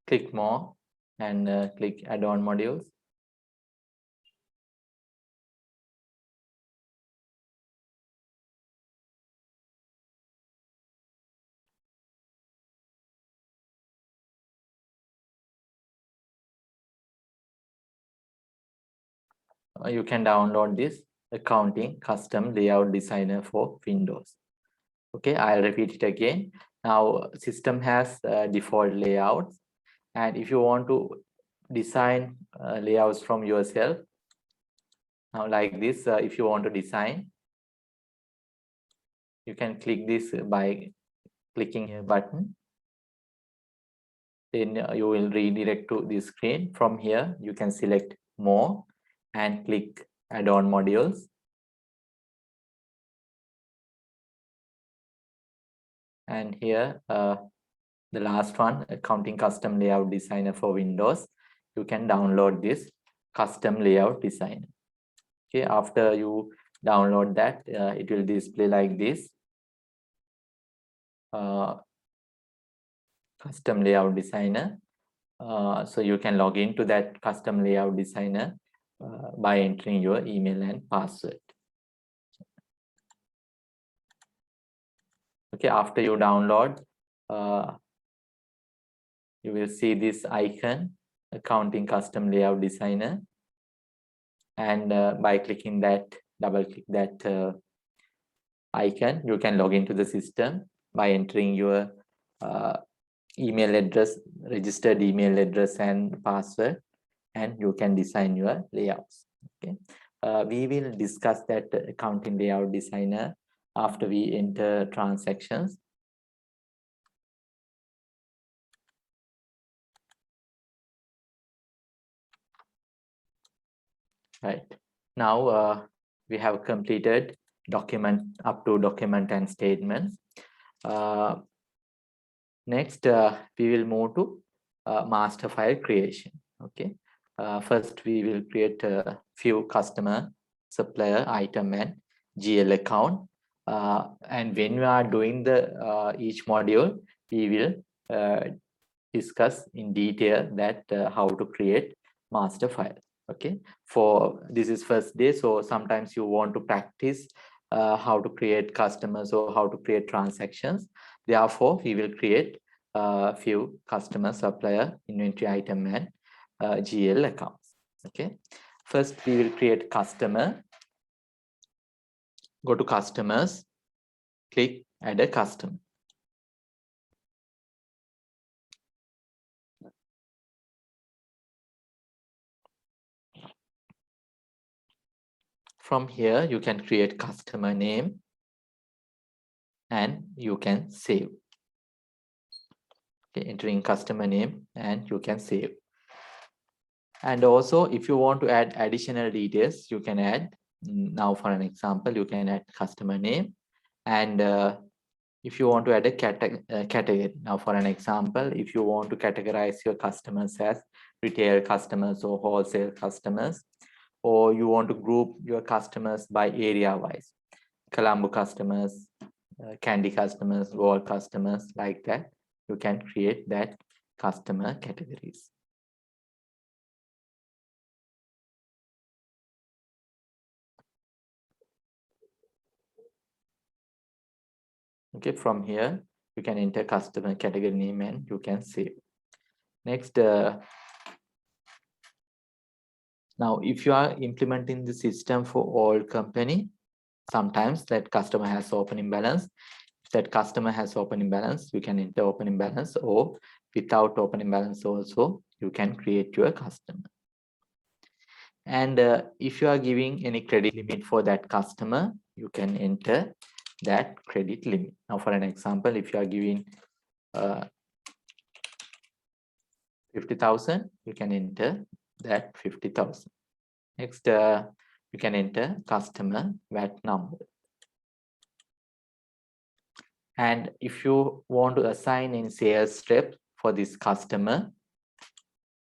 Click more and click add-on modules. You can download this accounting custom layout designer for Windows. Okay, I'll repeat it again. Now system has default layouts, and if you want to design layouts from yourself, now like this, if you want to design, you can click this by clicking here button. Then you will redirect to this screen. From here you can select more and click add-on modules. And here, the last one, accounting custom layout designer for Windows. You can download this custom layout designer. Okay, after you download that, it will display like this. Custom layout designer. So you can log into that custom layout designer by entering your email and password. Okay, after you download, you will see this icon, accounting custom layout designer. And by clicking that, double click that icon, you can log into the system by entering your email address, registered email address and password, and you can design your layouts. Okay, we will discuss that accounting layout designer after we enter transactions. Right now, we have completed document up to document and statements. Next, we will move to master file creation. Okay, first we will create a few customer, supplier, item, and GL account. And when we are doing the each module, we will discuss in detail that how to create master file. Okay, for this is first day, so sometimes you want to practice how to create customers or how to create transactions. Therefore, we will create a few customer, supplier, inventory, item, and GL accounts. Okay, first we will create customer. Go to customers, click add a customer. From here, you can create customer name and you can save. Okay, entering customer name and you can save. And also, if you want to add additional details, you can add. Now, for an example, you can add customer name. And if you want to add a category, now for an example, if you want to categorize your customers as retail customers or wholesale customers, or you want to group your customers by area wise, Colombo customers, candy customers, gold customers, like that, you can create that customer categories. Okay, from here, you can enter customer category name and you can save. Next, now if you are implementing the system for all company, sometimes that customer has opening balance. If that customer has opening balance, you can enter opening balance, or without opening balance also, you can create your customer. And if you are giving any credit limit for that customer, you can enter that credit limit. Now, for an example, if you are giving 50,000, you can enter that 50,000. Next, you can enter customer VAT number. And if you want to assign any sales rep for this customer,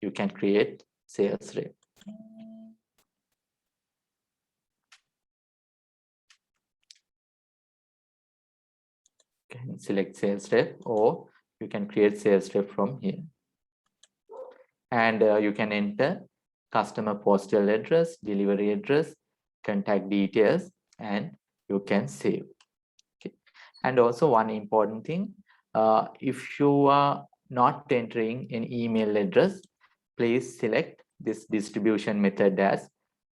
you can create sales rep. You can select sales rep, or you can create sales rep from here. And you can enter customer postal address, delivery address, contact details, and you can save. Okay. And also one important thing, if you are not entering an email address, please select this distribution method as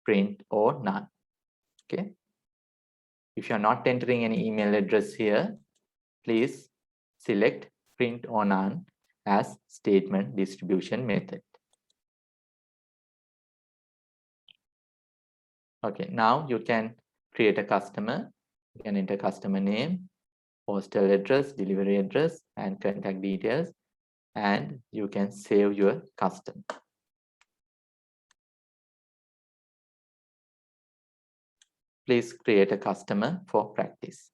print or none. Okay. If you're not entering any email address here, please select print or none as statement distribution method. Okay, now you can create a customer. You can enter customer name, postal address, delivery address, and contact details, and you can save your customer. Please create a customer for practice.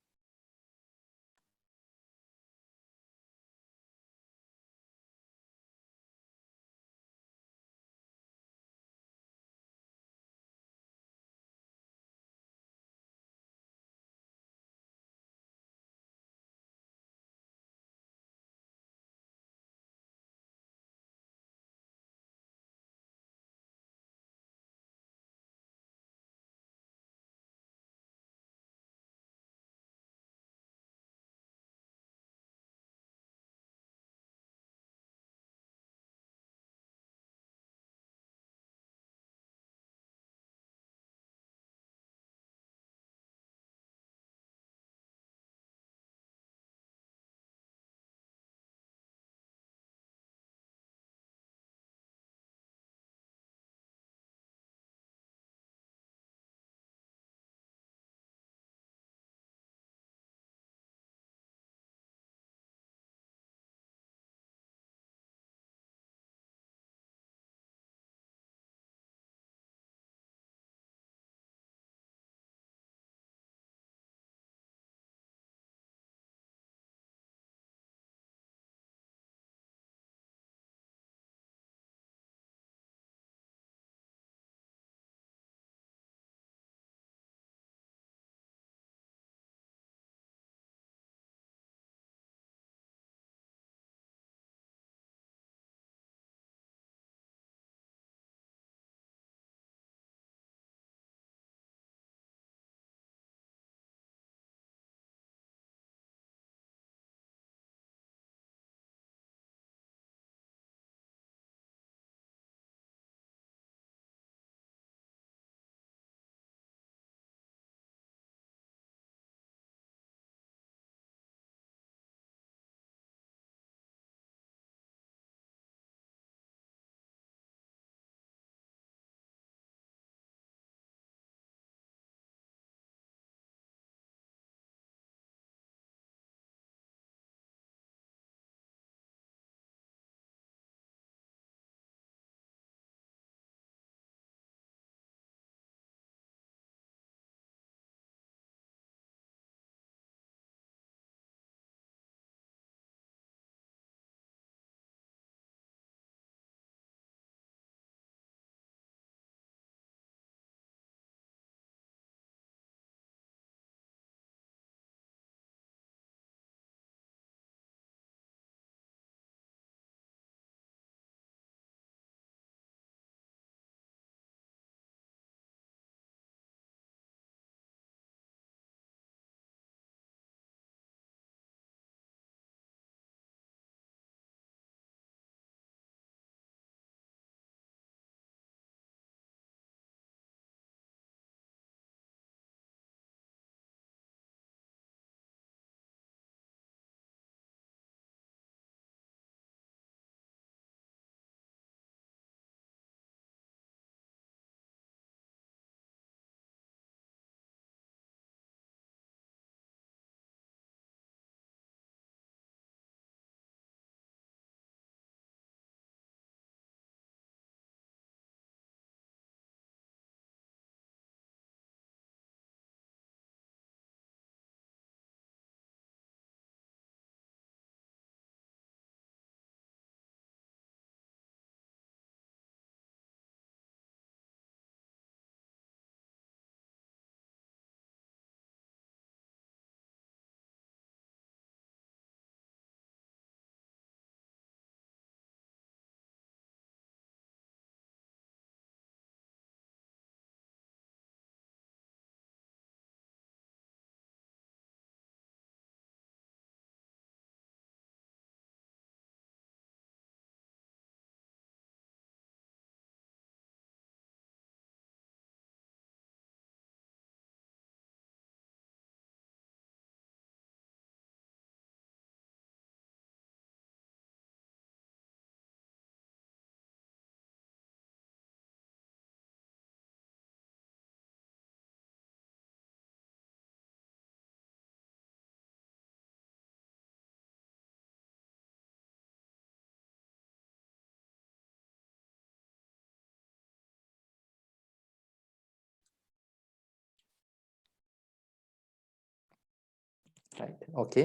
Right. Okay.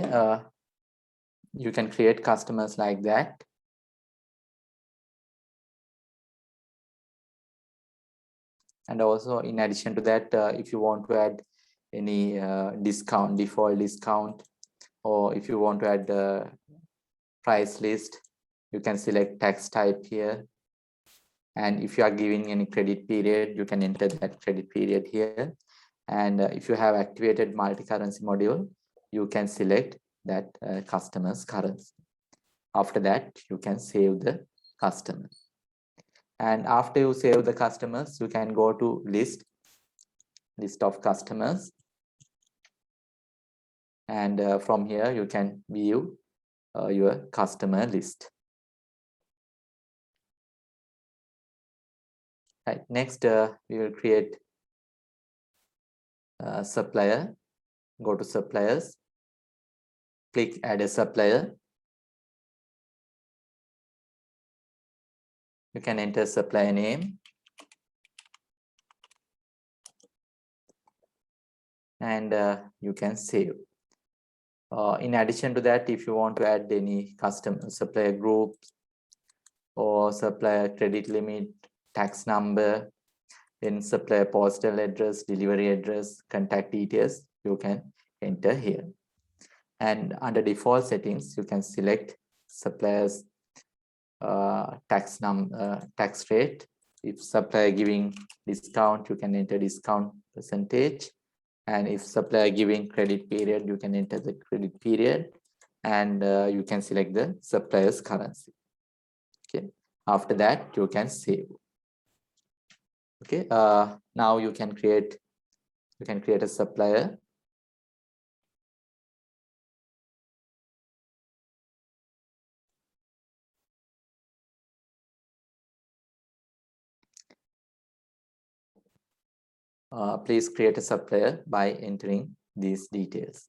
You can create customers like that. And also, in addition to that, if you want to add any discount, default discount, or if you want to add the price list, you can select tax type here. And if you are giving any credit period, you can enter that credit period here. And if you have activated multi-currency module, you can select that customer's currency. After that, you can save the customer. And after you save the customers, you can go to list of customers. And from here, you can view your customer list. Right. Next, we will create a supplier. Go to suppliers, click add a supplier. You can enter supplier name. And you can save. In addition to that, if you want to add any custom supplier group or supplier credit limit, tax number, then supplier postal address, delivery address, contact details, you can enter here. And under default settings, you can select suppliers tax rate. If supplier giving discount, you can enter discount percentage. And if supplier giving credit period, you can enter the credit period, and you can select the supplier's currency. Okay. After that, you can save. Okay. Now you can create a supplier. Please create a supplier by entering these details.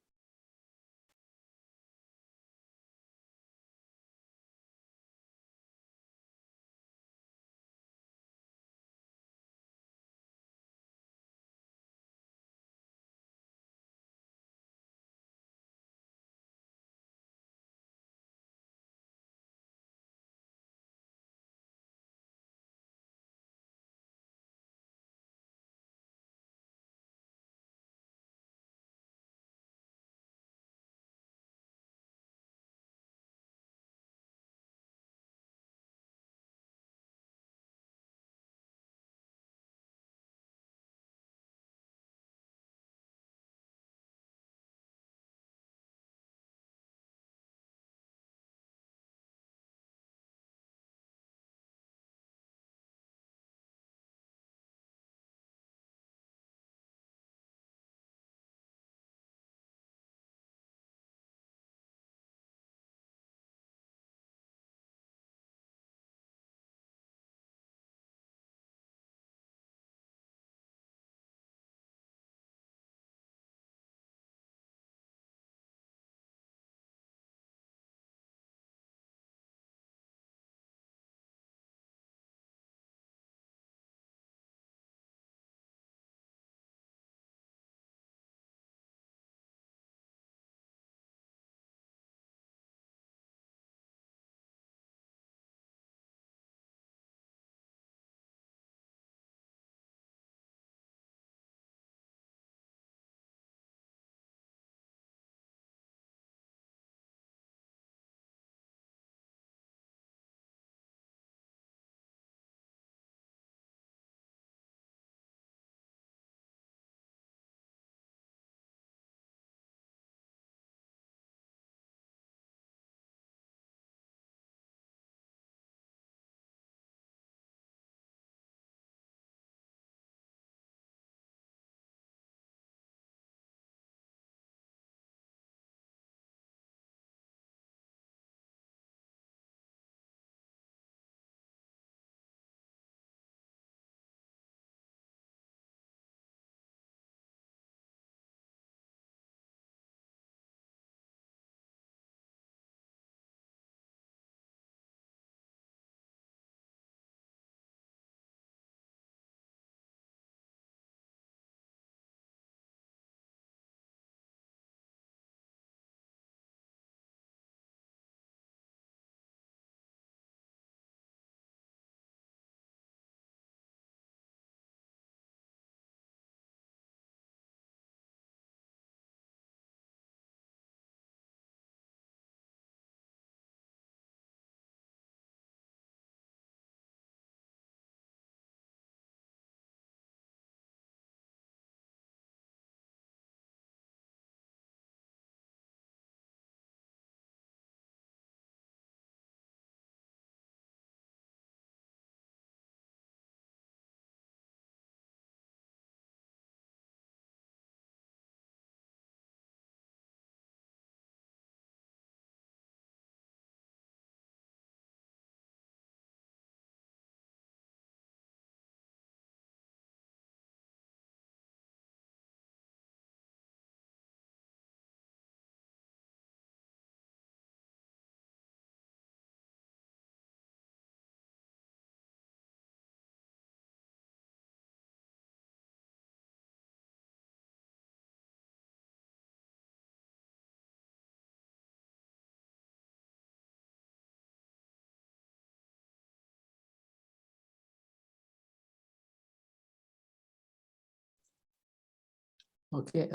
Okay,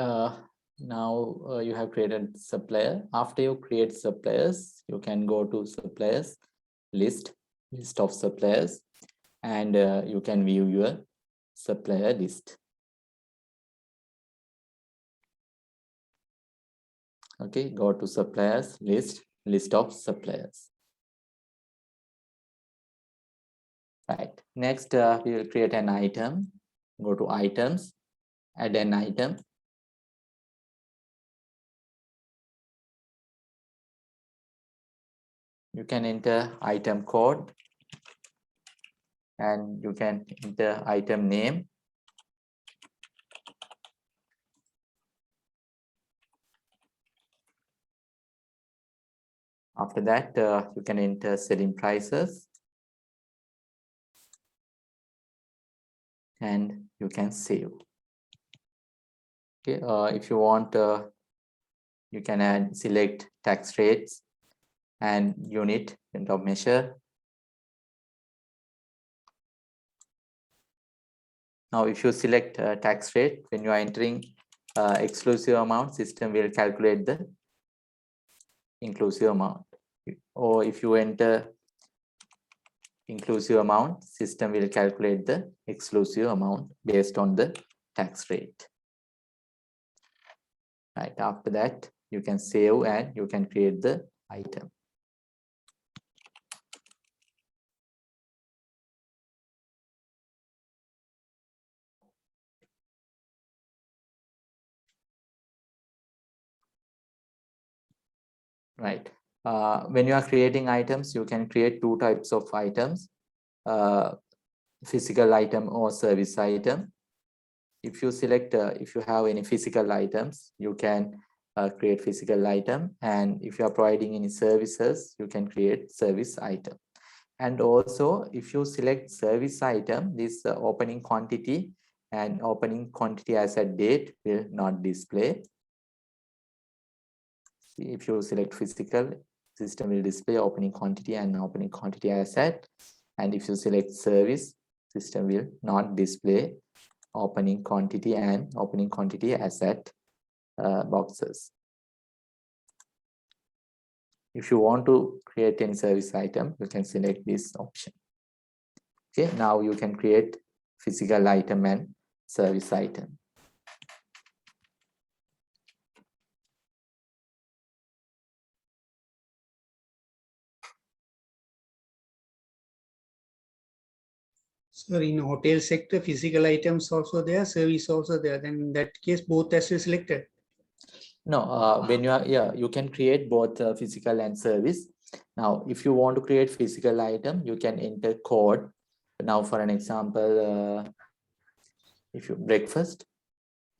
now you have created supplier. After you create suppliers, you can go to suppliers list of suppliers, and you can view your supplier list. Okay, go to suppliers list of suppliers. Right. Next, we will create an item. Go to items, add an item. You can enter item code, and you can enter item name. After that, you can enter selling prices, and you can save. Okay, if you want, you can select tax rates and unit of measure. Now, if you select tax rate, when you are entering exclusive amount, system will calculate the inclusive amount. Or if you enter inclusive amount, system will calculate the exclusive amount based on the tax rate. Right, after that, you can save and you can create the item. Right. When you are creating items, you can create two types of items, physical item or service item. If you select, if you have any physical items, you can create physical item. And if you are providing any services, you can create service item. And also, if you select service item, this opening quantity and opening quantity as a date will not display. If you select physical, system will display opening quantity and opening quantity asset. And if you select service, system will not display opening quantity and opening quantity asset boxes. If you want to create any service item, you can select this option. Okay, now you can create physical item and service item. So in hotel sector, physical items also there, service also there. Then in that case, both has to be selected. No, when you are, yeah, you can create both physical and service. Now, if you want to create physical item, you can enter code. Now, for an example, if you breakfast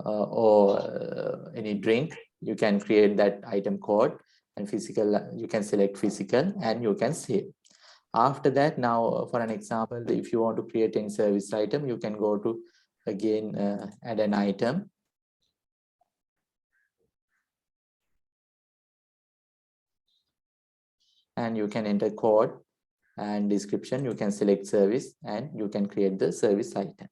or any drink, you can create that item code, and physical, you can select physical and you can save. After that, now for an example, if you want to create any service item, you can go to again add an item. And you can enter code and description. You can select service and you can create the service item.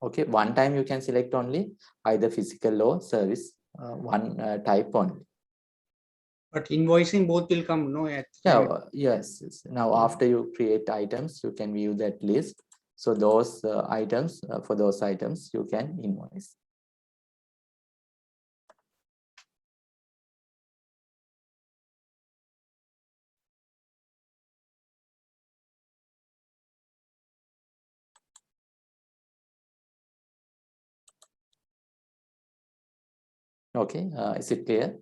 Okay, one time you can select only either physical or service, one type only. But invoicing both will come, no? Yeah, yes. Now, after you create items, you can view that list. So those items, for those items, you can invoice. Okay, is it clear?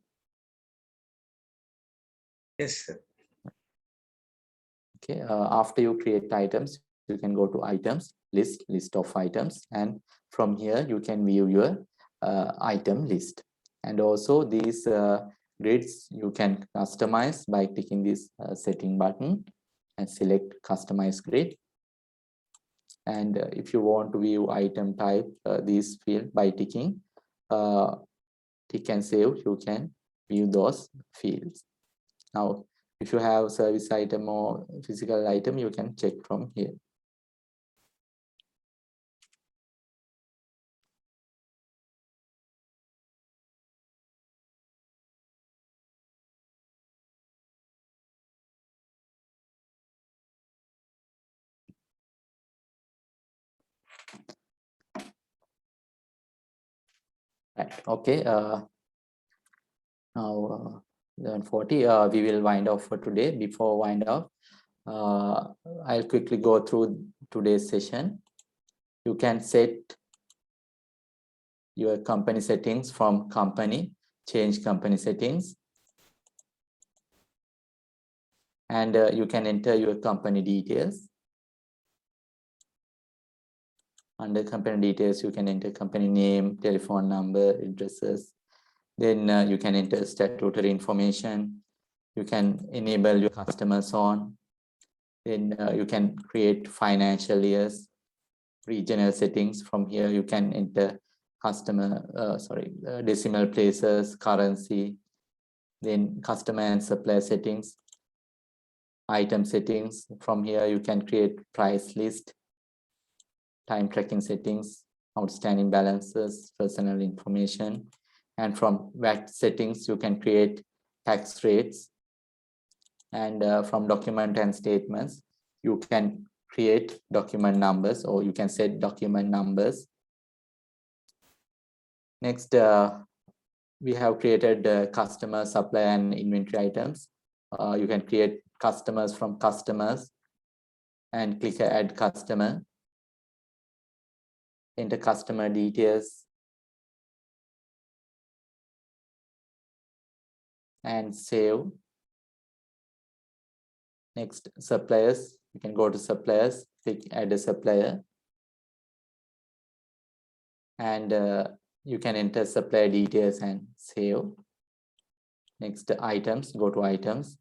Yes, sir. Okay, after you create items, you can go to items, list of items, and from here you can view your item list. And also these grids you can customize by clicking this setting button and select customize grid. And if you want to view item type, these field by ticking tick and save, you can view those fields. Now, if you have service item or physical item, you can check from here. Right. Okay. Now 11:40. We will wind off for today. Before wind off, I'll quickly go through today's session. You can set your company settings from company, change company settings, and you can enter your company details. Under company details, you can enter company name, telephone number, addresses. Then you can enter statutory information. You can enable your customers on. Then you can create financial years, regional settings. From here, you can enter decimal places, currency, then customer and supplier settings, item settings. From here, you can create price list, time tracking settings, outstanding balances, personal information. And from VAT settings, you can create tax rates. And from document and statements, you can create document numbers, or you can set document numbers. Next, we have created customer, supplier, and inventory items. You can create customers from customers and click add customer. Enter customer details and save. Next, suppliers. You can go to suppliers, click add a supplier, and you can enter supplier details and save. Next, items. Go to items,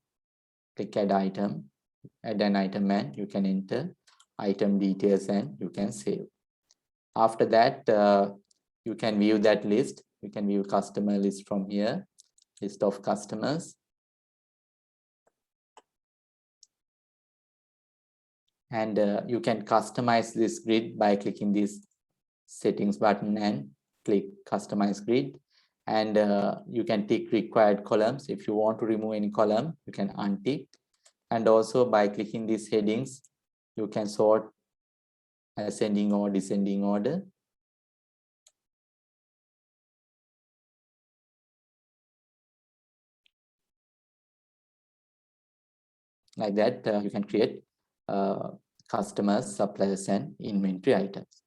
click add item, add an item, and you can enter item details and you can save. After that, you can view that list. You can view customer list from here, list of customers. And you can customize this grid by clicking this settings button and click customize grid. And you can tick required columns. If you want to remove any column, you can untick. And also by clicking these headings, you can sort ascending or descending order. Like that, you can create customers, suppliers, and inventory items.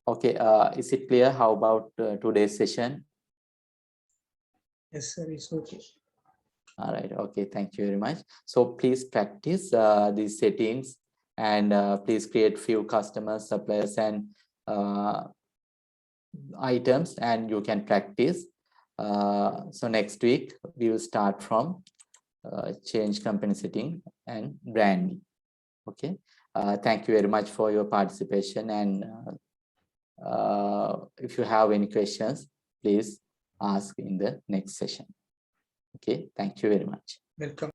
Okay, is it clear? How about today's session? Yes, sir, it's okay. All right, okay, thank you very much. So please practice these settings, and please create few customers, suppliers, and items, and you can practice. So next week, we will start from change company setting and branding. Okay, thank you very much for your participation, and if you have any questions, please ask in the next session. Okay, thank you very much. Welcome.